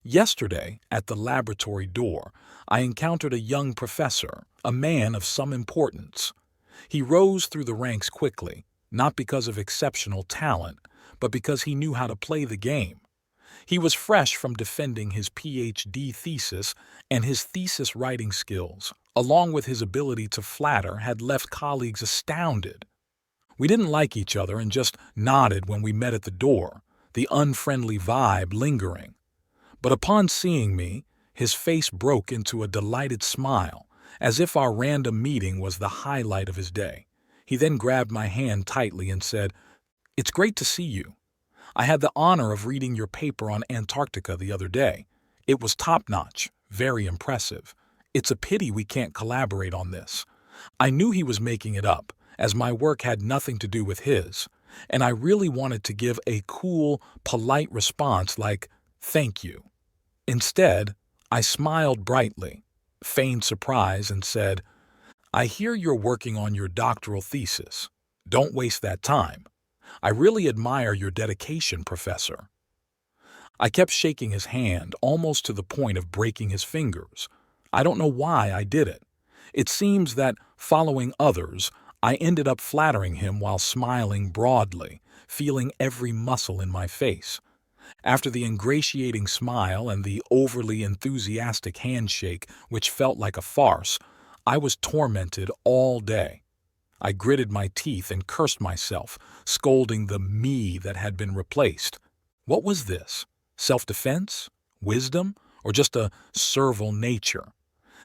Yesterday, at the laboratory door, I encountered a young professor, a man of some importance. He rose through the ranks quickly, not because of exceptional talent, but because he knew how to play the game. He was fresh from defending his PhD thesis, and his thesis writing skills, along with his ability to flatter, had left colleagues astounded. We didn't like each other and just nodded when we met at the door, the unfriendly vibe lingering. But upon seeing me, his face broke into a delighted smile, as if our random meeting was the highlight of his day. He then grabbed my hand tightly and said, "It's great to see you. I had the honor of reading your paper on Antarctica the other day. It was top-notch, very impressive. It's a pity we can't collaborate on this." I knew he was making it up, as my work had nothing to do with his, and I really wanted to give a cool, polite response like, "Thank you." Instead, I smiled brightly, feigned surprise, and said, "I hear you're working on your doctoral thesis. Don't waste that time. I really admire your dedication, Professor." I kept shaking his hand, almost to the point of breaking his fingers. I don't know why I did it. It seems that, following others, I ended up flattering him while smiling broadly, feeling every muscle in my face. After the ingratiating smile and the overly enthusiastic handshake, which felt like a farce, I was tormented all day. I gritted my teeth and cursed myself, scolding the me that had been replaced. What was this? Self-defense? Wisdom? Or just a servile nature?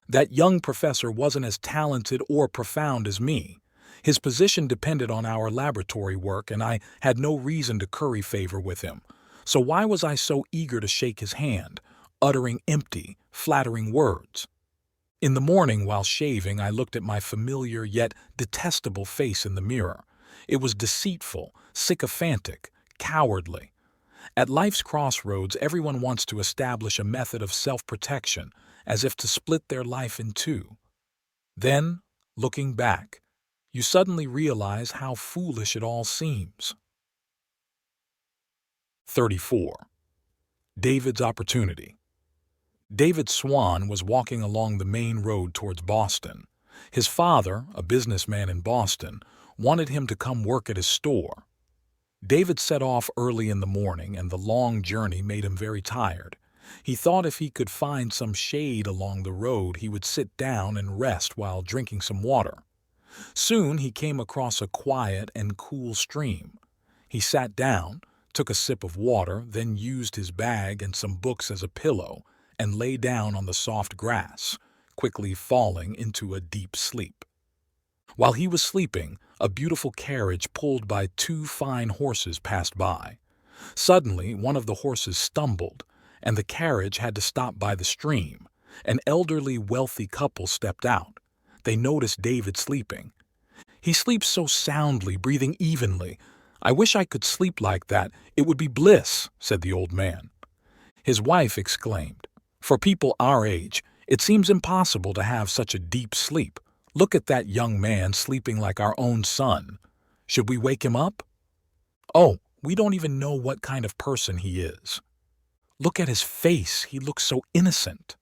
That young professor wasn't as talented or profound as me. His position depended on our laboratory work, and I had no reason to curry favor with him. So why was I so eager to shake his hand, uttering empty, flattering words? In the morning, while shaving, I looked at my familiar yet detestable face in the mirror. It was deceitful, sycophantic, cowardly. At life's crossroads, everyone wants to establish a method of self-protection, as if to split their life in two. Then, looking back, you suddenly realize how foolish it all seems. 34. David's opportunity. David Swan was walking along the main road towards Boston. His father, a businessman in Boston, wanted him to come work at his store. David set off early in the morning, and the long journey made him very tired. He thought if he could find some shade along the road, he would sit down and rest while drinking some water. Soon he came across a quiet and cool stream. He sat down, took a sip of water, then used his bag and some books as a pillow, and lay down on the soft grass, quickly falling into a deep sleep. While he was sleeping, a beautiful carriage pulled by two fine horses passed by. Suddenly, one of the horses stumbled, and the carriage had to stop by the stream. An elderly, wealthy couple stepped out. They noticed David sleeping. "He sleeps so soundly, breathing evenly. I wish I could sleep like that. It would be bliss," said the old man. His wife exclaimed, "For people our age, it seems impossible to have such a deep sleep. Look at that young man sleeping like our own son. Should we wake him up? Oh, we don't even know what kind of person he is. Look at his face, he looks so innocent."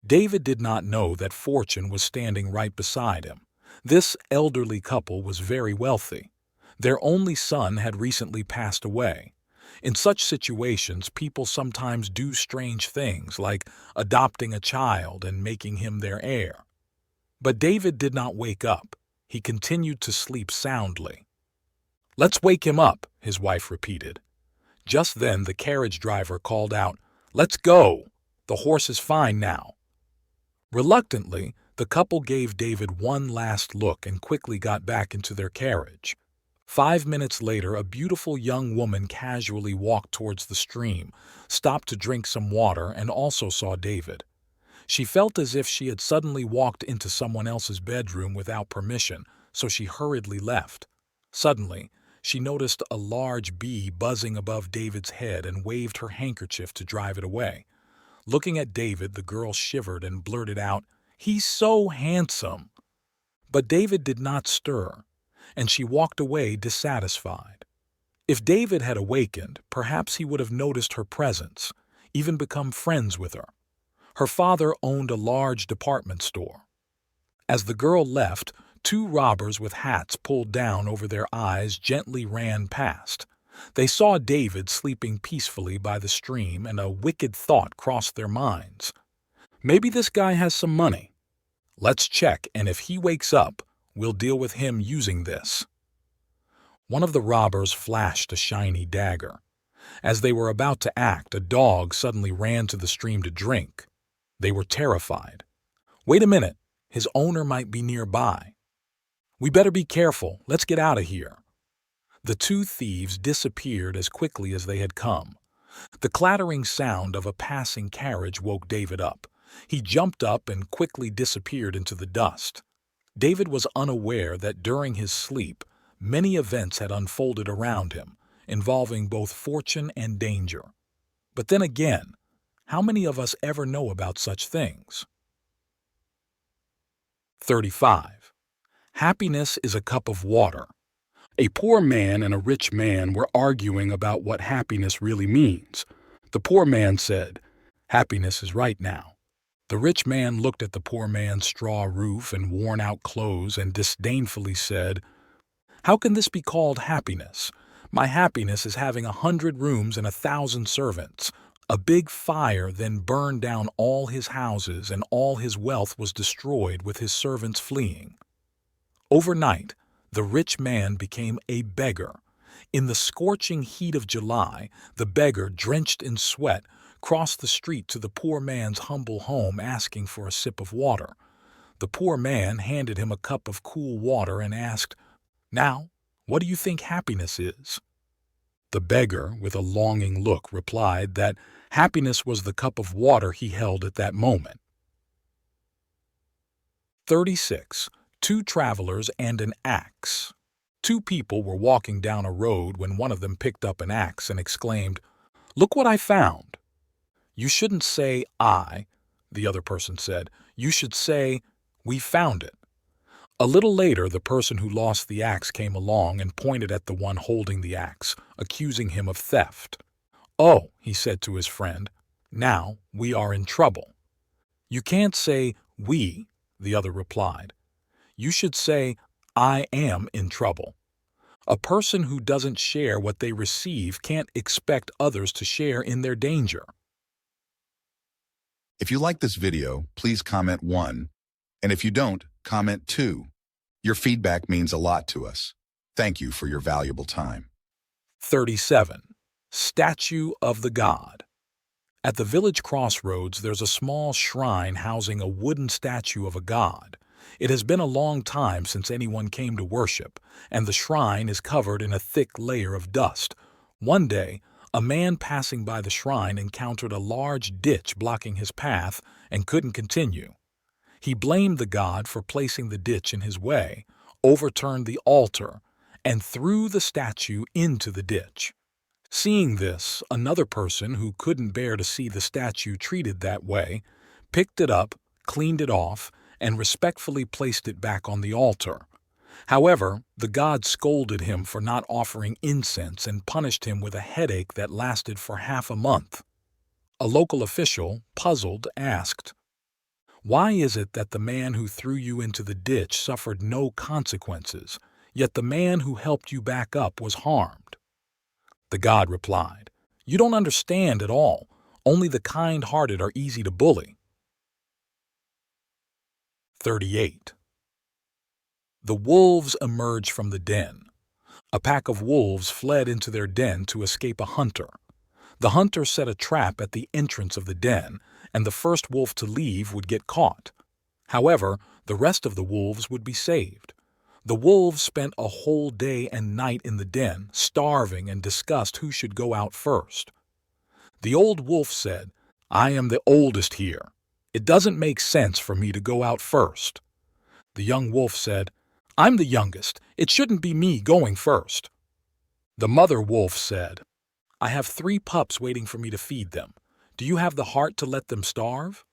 David did not know that fortune was standing right beside him. This elderly couple was very wealthy. Their only son had recently passed away. In such situations, people sometimes do strange things, like adopting a child and making him their heir. But David did not wake up. He continued to sleep soundly. "Let's wake him up," his wife repeated. Just then the carriage driver called out, "Let's go! The horse is fine now." Reluctantly, the couple gave David one last look and quickly got back into their carriage. 5 minutes later, a beautiful young woman casually walked towards the stream, stopped to drink some water, and also saw David. She felt as if she had suddenly walked into someone else's bedroom without permission, so she hurriedly left. Suddenly, she noticed a large bee buzzing above David's head and waved her handkerchief to drive it away. Looking at David, the girl shivered and blurted out, "He's so handsome." But David did not stir, and she walked away dissatisfied. If David had awakened, perhaps he would have noticed her presence, even become friends with her. Her father owned a large department store. As the girl left, two robbers with hats pulled down over their eyes gently ran past. They saw David sleeping peacefully by the stream, and a wicked thought crossed their minds. "Maybe this guy has some money. Let's check, and if he wakes up, we'll deal with him using this." One of the robbers flashed a shiny dagger. As they were about to act, a dog suddenly ran to the stream to drink. They were terrified. "Wait a minute, his owner might be nearby. We better be careful, let's get out of here." The two thieves disappeared as quickly as they had come. The clattering sound of a passing carriage woke David up. He jumped up and quickly disappeared into the dust. David was unaware that during his sleep, many events had unfolded around him, involving both fortune and danger. But then again, how many of us ever know about such things? 35. Happiness is a cup of water. A poor man and a rich man were arguing about what happiness really means. The poor man said, "Happiness is right now." The rich man looked at the poor man's straw roof and worn-out clothes and disdainfully said, "How can this be called happiness? My happiness is having 100 rooms and 1,000 servants." A big fire then burned down all his houses, and all his wealth was destroyed with his servants fleeing. Overnight, the rich man became a beggar. In the scorching heat of July, the beggar, drenched in sweat, crossed the street to the poor man's humble home asking for a sip of water. The poor man handed him a cup of cool water and asked, "Now, what do you think happiness is?" The beggar, with a longing look, replied that happiness was the cup of water he held at that moment. 36. Two travelers and an axe. Two people were walking down a road when one of them picked up an axe and exclaimed, "Look what I found." "You shouldn't say 'I,'" the other person said. "You should say, 'We found it.'" A little later, the person who lost the axe came along and pointed at the one holding the axe, accusing him of theft. "Oh," he said to his friend, "now we are in trouble." "You can't say 'we,' the other replied. You should say, I am in trouble. A person who doesn't share what they receive can't expect others to share in their danger. If you like this video, please comment 1. And if you don't, comment 2. Your feedback means a lot to us. Thank you for your valuable time. 37. Statue of the God. At the village crossroads, there's a small shrine housing a wooden statue of a god. It has been a long time since anyone came to worship, and the shrine is covered in a thick layer of dust. One day, a man passing by the shrine encountered a large ditch blocking his path and couldn't continue. He blamed the god for placing the ditch in his way, overturned the altar, and threw the statue into the ditch. Seeing this, another person who couldn't bear to see the statue treated that way picked it up, cleaned it off, and respectfully placed it back on the altar. However, the god scolded him for not offering incense and punished him with a headache that lasted for half a month. A local official, puzzled, asked, "Why is it that the man who threw you into the ditch suffered no consequences, yet the man who helped you back up was harmed?" The god replied, "You don't understand at all. Only the kind-hearted are easy to bully." 38. The wolves emerged from the den. A pack of wolves fled into their den to escape a hunter. The hunter set a trap at the entrance of the den, and the first wolf to leave would get caught. However, the rest of the wolves would be saved. The wolves spent a whole day and night in the den, starving, and discussed who should go out first. The old wolf said, "I am the oldest here. It doesn't make sense for me to go out first." The young wolf said, "I'm the youngest. It shouldn't be me going first." The mother wolf said, "I have 3 pups waiting for me to feed them. Do you have the heart to let them starve?"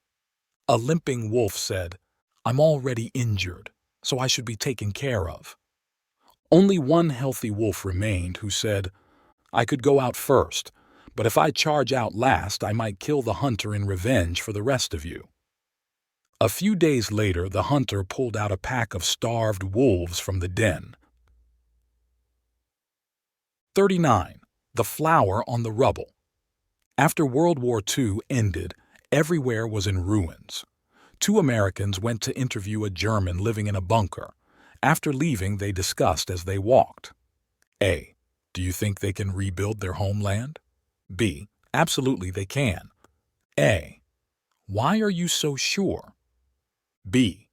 A limping wolf said, "I'm already injured, so I should be taken care of." Only one healthy wolf remained who said, "I could go out first, but if I charge out last, I might kill the hunter in revenge for the rest of you." A few days later, the hunter pulled out a pack of starved wolves from the den. 39. The flower on the rubble. After World War II ended, everywhere was in ruins. 2 Americans went to interview a German living in a bunker. After leaving, they discussed as they walked. A. Do you think they can rebuild their homeland? B. Absolutely they can. A. Why are you so sure? B.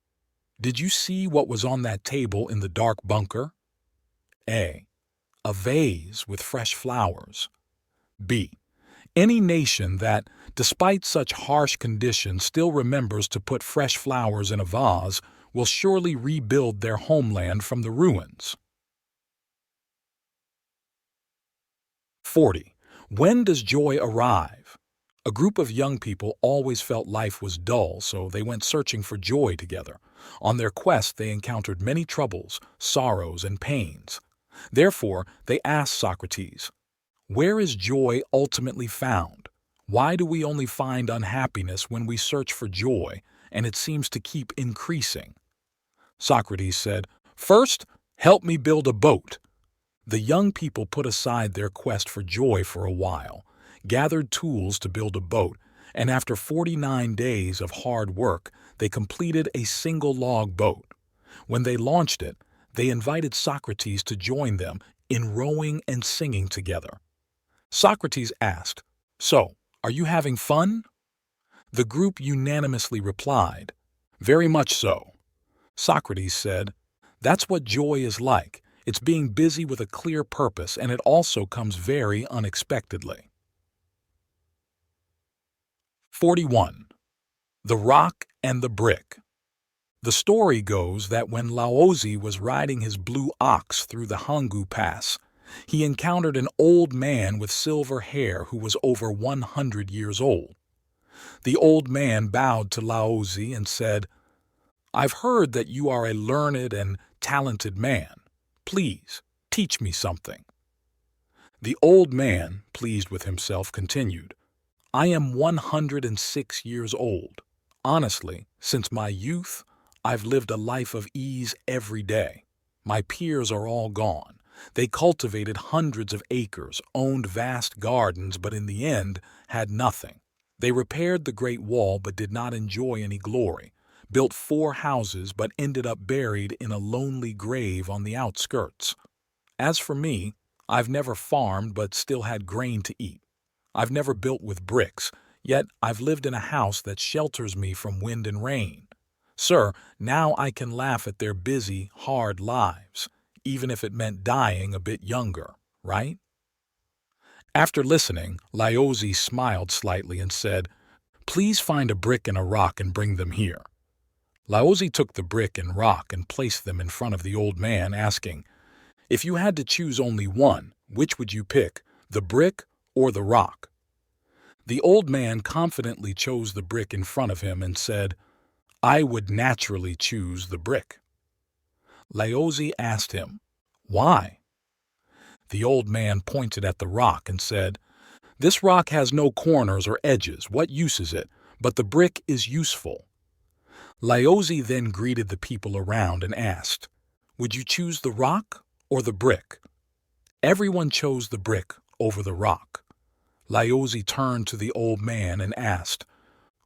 Did you see what was on that table in the dark bunker? A. A vase with fresh flowers. B. Any nation that, despite such harsh conditions, still remembers to put fresh flowers in a vase will surely rebuild their homeland from the ruins. 40. When does joy arrive? A group of young people always felt life was dull, so they went searching for joy together. On their quest, they encountered many troubles, sorrows, and pains. Therefore, they asked Socrates, "Where is joy ultimately found? Why do we only find unhappiness when we search for joy, and it seems to keep increasing?" Socrates said, "First, help me build a boat." The young people put aside their quest for joy for a while, gathered tools to build a boat, and after 49 days of hard work, they completed a single log boat. When they launched it, they invited Socrates to join them in rowing and singing together. Socrates asked, "So, are you having fun?" The group unanimously replied, "Very much so." Socrates said, "That's what joy is like. It's being busy with a clear purpose, and it also comes very unexpectedly." 41. The Rock and the Brick. The story goes that when Laozi was riding his blue ox through the Hangu Pass, he encountered an old man with silver hair who was over 100 years old. The old man bowed to Laozi and said, "I've heard that you are a learned and talented man. Please, teach me something." The old man, pleased with himself, continued, "I am 106 years old. Honestly, since my youth, I've lived a life of ease every day. My peers are all gone. They cultivated hundreds of acres, owned vast gardens, but in the end had nothing. They repaired the Great Wall but did not enjoy any glory, built 4 houses but ended up buried in a lonely grave on the outskirts. As for me, I've never farmed but still had grain to eat. I've never built with bricks, yet I've lived in a house that shelters me from wind and rain. Sir, now I can laugh at their busy, hard lives, even if it meant dying a bit younger, right? After listening, Laozi smiled slightly and said, "Please find a brick and a rock and bring them here." Laozi took the brick and rock and placed them in front of the old man, asking, "If you had to choose only one, which would you pick, the brick or the rock?" The old man confidently chose the brick in front of him and said, "I would naturally choose the brick." Laozi asked him, "Why?" The old man pointed at the rock and said, "This rock has no corners or edges. What use is it? But the brick is useful." Laozi then greeted the people around and asked, "Would you choose the rock or the brick?" Everyone chose the brick over the rock. Laozi turned to the old man and asked,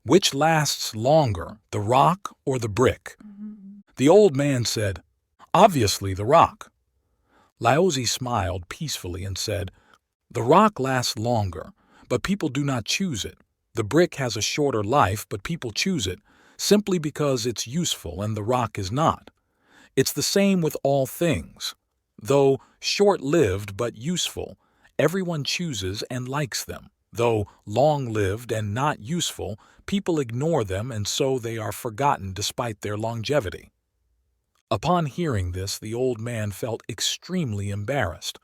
"Which lasts longer, the rock or the brick?" The old man said, "Obviously the rock." Laozi smiled peacefully and said, "The rock lasts longer, but people do not choose it. The brick has a shorter life, but people choose it, simply because it's useful and the rock is not. It's the same with all things. Though short-lived but useful, everyone chooses and likes them. Though long-lived and not useful, people ignore them and so they are forgotten despite their longevity." Upon hearing this, the old man felt extremely embarrassed.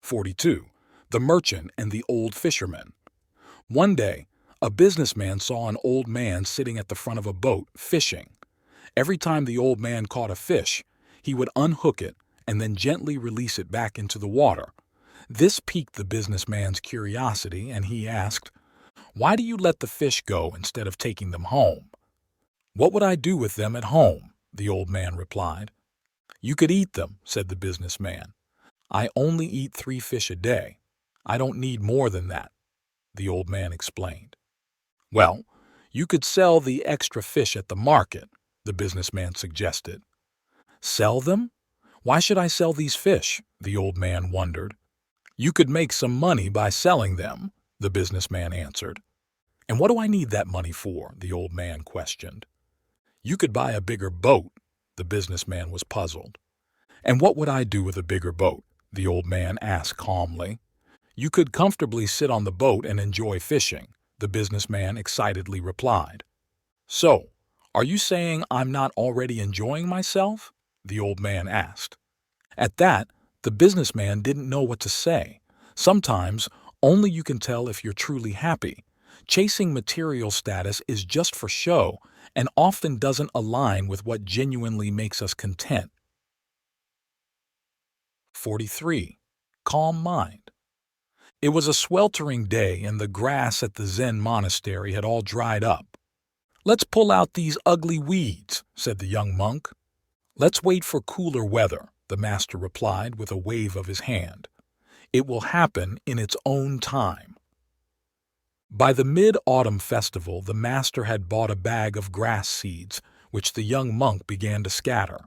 42. The Merchant and the Old Fisherman. One day, a businessman saw an old man sitting at the front of a boat, fishing. Every time the old man caught a fish, he would unhook it and then gently release it back into the water. This piqued the businessman's curiosity, and he asked, "Why do you let the fish go instead of taking them home?" "What would I do with them at home?" the old man replied. "You could eat them," said the businessman. "I only eat 3 fish a day. I don't need more than that," the old man explained. "Well, you could sell the extra fish at the market," the businessman suggested. "Sell them? Why should I sell these fish?" the old man wondered. "You could make some money by selling them," the businessman answered. "And what do I need that money for?" the old man questioned. "You could buy a bigger boat," the businessman was puzzled. "And what would I do with a bigger boat?" the old man asked calmly. "You could comfortably sit on the boat and enjoy fishing," the businessman excitedly replied. "So, are you saying I'm not already enjoying myself?" the old man asked. At that, the businessman didn't know what to say. Sometimes, only you can tell if you're truly happy. Chasing material status is just for show and often doesn't align with what genuinely makes us content. 43. Calm mind. It was a sweltering day and the grass at the Zen monastery had all dried up. "Let's pull out these ugly weeds," said the young monk. "Let's wait for cooler weather," the master replied with a wave of his hand. "It will happen in its own time." By the mid-autumn festival, the master had bought a bag of grass seeds, which the young monk began to scatter.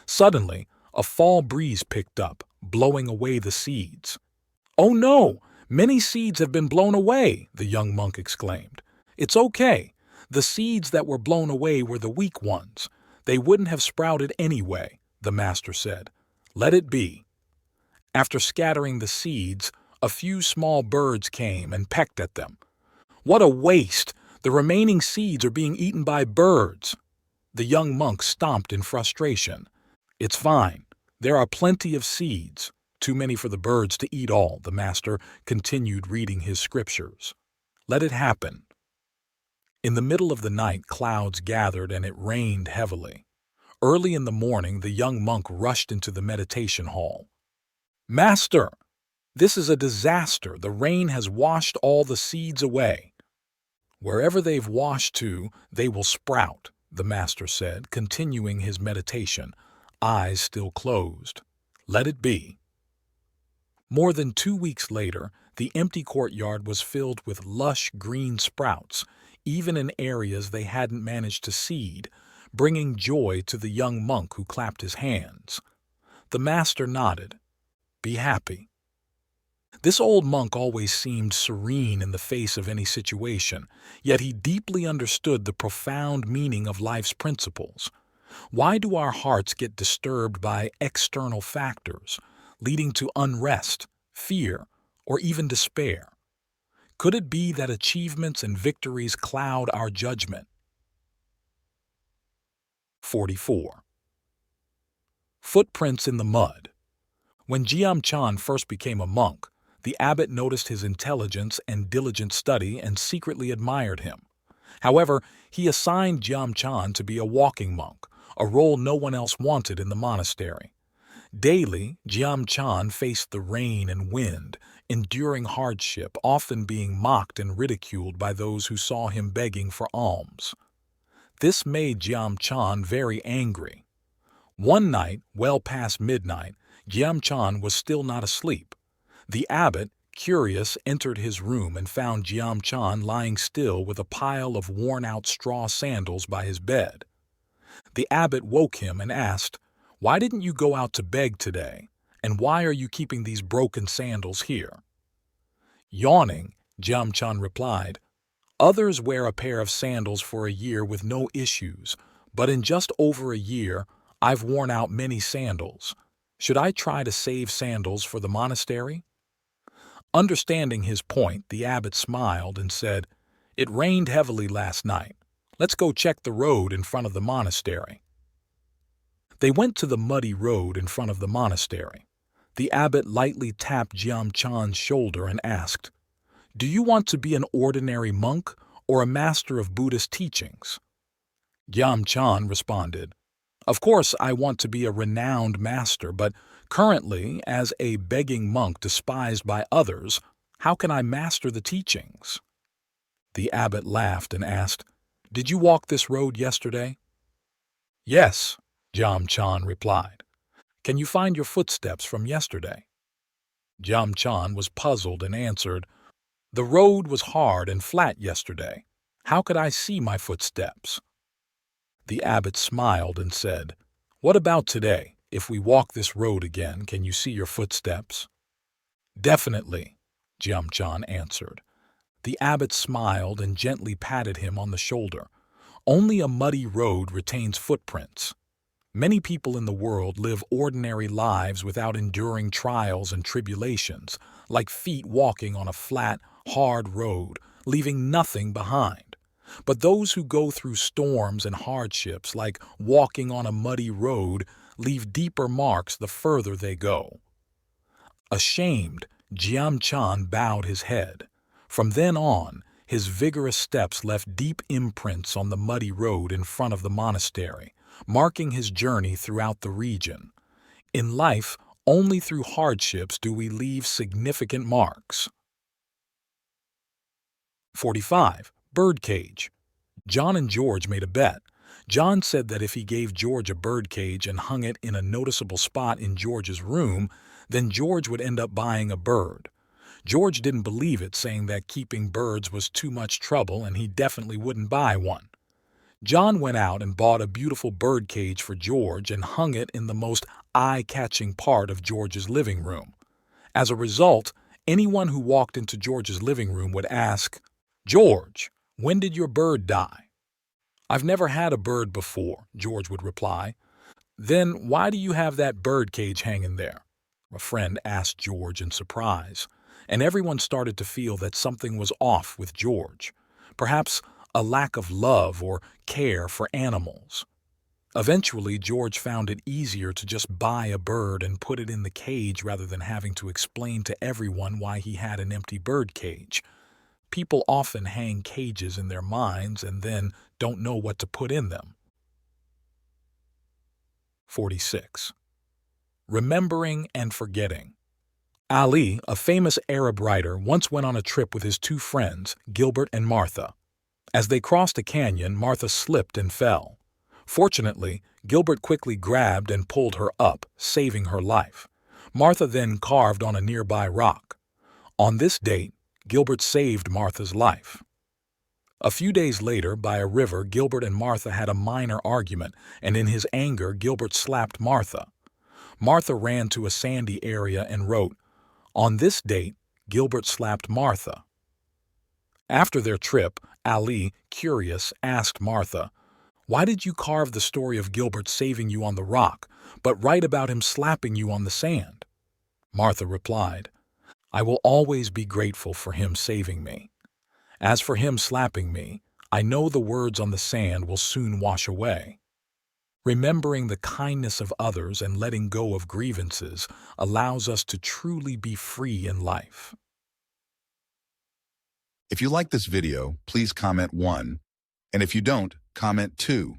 Suddenly, a fall breeze picked up, blowing away the seeds. "Oh no! Many seeds have been blown away," the young monk exclaimed. "It's okay. The seeds that were blown away were the weak ones. They wouldn't have sprouted anyway," the master said. "Let it be." After scattering the seeds, a few small birds came and pecked at them. "What a waste! The remaining seeds are being eaten by birds." The young monk stomped in frustration. "It's fine. There are plenty of seeds. Too many for the birds to eat all," the master continued reading his scriptures. "Let it happen." In the middle of the night, clouds gathered and it rained heavily. Early in the morning, the young monk rushed into the meditation hall. "Master, this is a disaster. The rain has washed all the seeds away." Wherever they've washed to, they will sprout, the master said, continuing his meditation, eyes still closed. Let it be. More than 2 weeks later, the empty courtyard was filled with lush green sprouts, even in areas they hadn't managed to seed, bringing joy to the young monk who clapped his hands. The master nodded. Be happy. This old monk always seemed serene in the face of any situation, yet he deeply understood the profound meaning of life's principles. Why do our hearts get disturbed by external factors, leading to unrest, fear, or even despair? Could it be that achievements and victories cloud our judgment? 44. Footprints in the mud. When Jiam-chan first became a monk, the abbot noticed his intelligence and diligent study and secretly admired him. However, he assigned Jiam-chan to be a walking monk, a role no one else wanted in the monastery. Daily, Jiam-chan faced the rain and wind, enduring hardship, often being mocked and ridiculed by those who saw him begging for alms. This made Jiam-chan very angry. One night, well past midnight, Jiam-chan was still not asleep. The abbot, curious, entered his room and found Jiam-chan lying still with a pile of worn-out straw sandals by his bed. The abbot woke him and asked, "Why didn't you go out to beg today? And why are you keeping these broken sandals here?" Yawning, Jiam-chan replied, "Others wear a pair of sandals for a year with no issues, but in just over a year, I've worn out many sandals. Should I try to save sandals for the monastery?" Understanding his point, the abbot smiled and said, "It rained heavily last night. Let's go check the road in front of the monastery." They went to the muddy road in front of the monastery. The abbot lightly tapped Jiam-chan's shoulder and asked, "Do you want to be an ordinary monk or a master of Buddhist teachings?" Jiam-chan responded, "Of course I want to be a renowned master, but currently, as a begging monk despised by others, how can I master the teachings?" The abbot laughed and asked, "Did you walk this road yesterday?" "Yes," Jiam-chan replied. "Can you find your footsteps from yesterday?" Jiam-chan was puzzled and answered, "The road was hard and flat yesterday. How could I see my footsteps?" The abbot smiled and said, "What about today? If we walk this road again, can you see your footsteps?" "Definitely," Jiam-chan answered. The abbot smiled and gently patted him on the shoulder. Only a muddy road retains footprints. Many people in the world live ordinary lives without enduring trials and tribulations, like feet walking on a flat, hard road, leaving nothing behind. But those who go through storms and hardships, like walking on a muddy road, leave deeper marks the further they go. Ashamed, Jiam-chan bowed his head. From then on, his vigorous steps left deep imprints on the muddy road in front of the monastery, marking his journey throughout the region. In life, only through hardships do we leave significant marks. 45. Birdcage. John and George made a bet. John said that if he gave George a birdcage and hung it in a noticeable spot in George's room, then George would end up buying a bird. George didn't believe it, saying that keeping birds was too much trouble and he definitely wouldn't buy one. John went out and bought a beautiful birdcage for George and hung it in the most eye-catching part of George's living room. As a result, anyone who walked into George's living room would ask, "George, when did your bird die?" "I've never had a bird before," George would reply. "Then why do you have that birdcage hanging there?" A friend asked George in surprise, and everyone started to feel that something was off with George. Perhaps a lack of love or care for animals. Eventually, George found it easier to just buy a bird and put it in the cage rather than having to explain to everyone why he had an empty bird cage. People often hang cages in their minds and then don't know what to put in them. 46. Remembering and forgetting. Ali, a famous Arab writer, once went on a trip with his two friends, Gilbert and Martha. As they crossed a canyon, Martha slipped and fell. Fortunately, Gilbert quickly grabbed and pulled her up, saving her life. Martha then carved on a nearby rock. On this date, Gilbert saved Martha's life. A few days later, by a river, Gilbert and Martha had a minor argument, and in his anger, Gilbert slapped Martha. Martha ran to a sandy area and wrote, "On this date, Gilbert slapped Martha." After their trip, Ali, curious, asked Martha, "Why did you carve the story of Gilbert saving you on the rock, but write about him slapping you on the sand?" Martha replied, "I will always be grateful for him saving me. As for him slapping me, I know the words on the sand will soon wash away." Remembering the kindness of others and letting go of grievances allows us to truly be free in life. If you like this video, please comment 1. And if you don't, comment 2.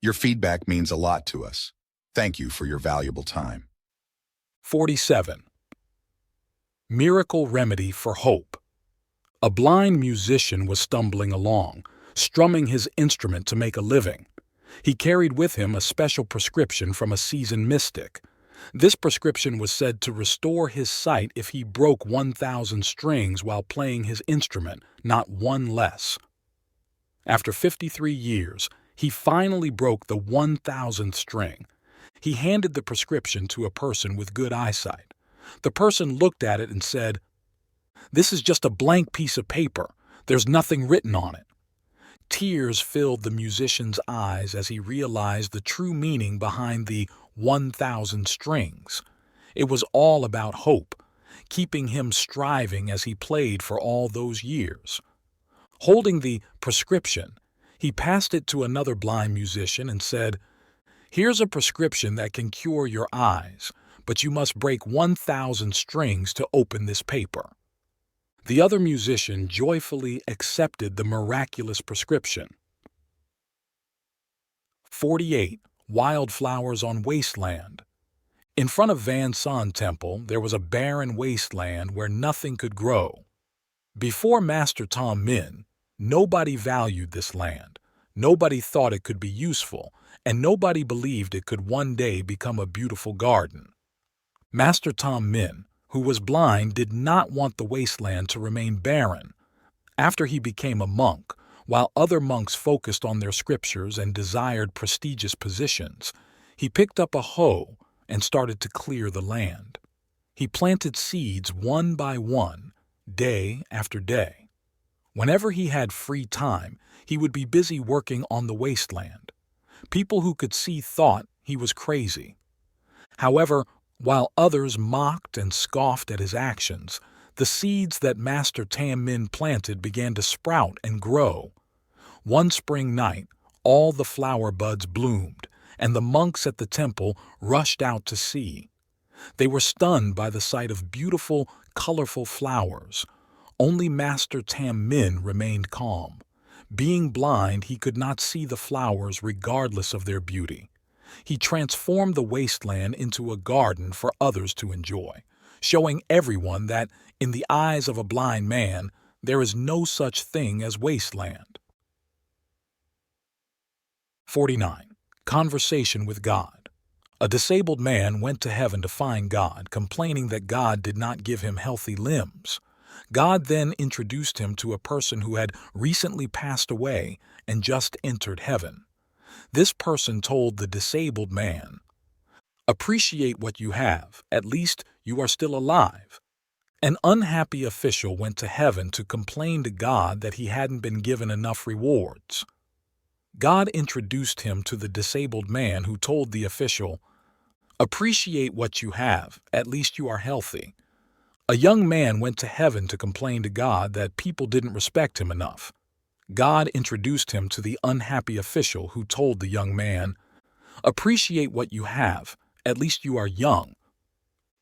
Your feedback means a lot to us. Thank you for your valuable time. 47. Miracle Remedy for Hope. A blind musician was stumbling along, strumming his instrument to make a living. He carried with him a special prescription from a seasoned mystic. This prescription was said to restore his sight if he broke 1,000 strings while playing his instrument, not one less. After 53 years, he finally broke the 1,000th string. He handed the prescription to a person with good eyesight. The person looked at it and said, "This is just a blank piece of paper. There's nothing written on it." Tears filled the musician's eyes as he realized the true meaning behind the 1,000 strings. It was all about hope, keeping him striving as he played for all those years. Holding the prescription, he passed it to another blind musician and said, "Here's a prescription that can cure your eyes, but you must break 1,000 strings to open this paper." The other musician joyfully accepted the miraculous prescription. 48. Wildflowers on Wasteland. In front of Van Son Temple, there was a barren wasteland where nothing could grow. Before Master Tom Min, nobody valued this land, nobody thought it could be useful, and nobody believed it could one day become a beautiful garden. Master Tom Min, who was blind, did not want the wasteland to remain barren. After he became a monk, while other monks focused on their scriptures and desired prestigious positions, he picked up a hoe and started to clear the land. He planted seeds one by one, day after day. Whenever he had free time, he would be busy working on the wasteland. People who could see thought he was crazy. However, while others mocked and scoffed at his actions, the seeds that Master Tam Min planted began to sprout and grow. One spring night, all the flower buds bloomed, and the monks at the temple rushed out to see. They were stunned by the sight of beautiful, colorful flowers. Only Master Tam Min remained calm. Being blind, he could not see the flowers regardless of their beauty. He transformed the wasteland into a garden for others to enjoy, showing everyone that, in the eyes of a blind man, there is no such thing as wasteland. 49. Conversation with God. A disabled man went to heaven to find God, complaining that God did not give him healthy limbs. God then introduced him to a person who had recently passed away and just entered heaven. This person told the disabled man, "Appreciate what you have, at least you are still alive." An unhappy official went to heaven to complain to God that he hadn't been given enough rewards. God introduced him to the disabled man who told the official, "Appreciate what you have, at least you are healthy." A young man went to heaven to complain to God that people didn't respect him enough. God introduced him to the unhappy official who told the young man, "Appreciate what you have, at least you are young."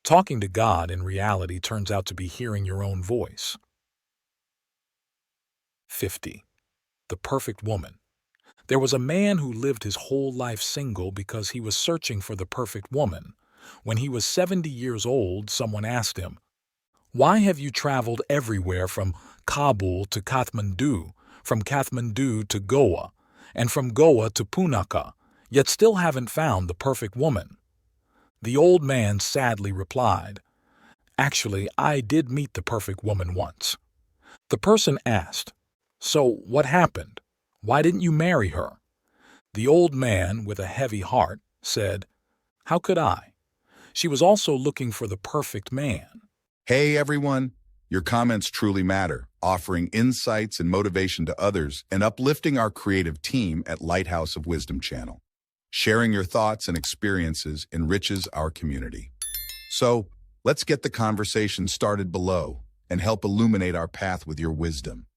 Talking to God in reality turns out to be hearing your own voice. 50. The Perfect Woman. There was a man who lived his whole life single because he was searching for the perfect woman. When he was 70 years old, someone asked him, "Why have you traveled everywhere from Kabul to Kathmandu, from Kathmandu to Goa, and from Goa to Punakha, yet still haven't found the perfect woman. The old man sadly replied, "Actually, I did meet the perfect woman once." The person asked, "So what happened? Why didn't you marry her?" The old man, with a heavy heart, said, "How could I? She was also looking for the perfect man." Hey everyone, your comments truly matter, offering insights and motivation to others and uplifting our creative team at Lighthouse of Wisdom channel. Sharing your thoughts and experiences enriches our community. So, let's get the conversation started below and help illuminate our path with your wisdom.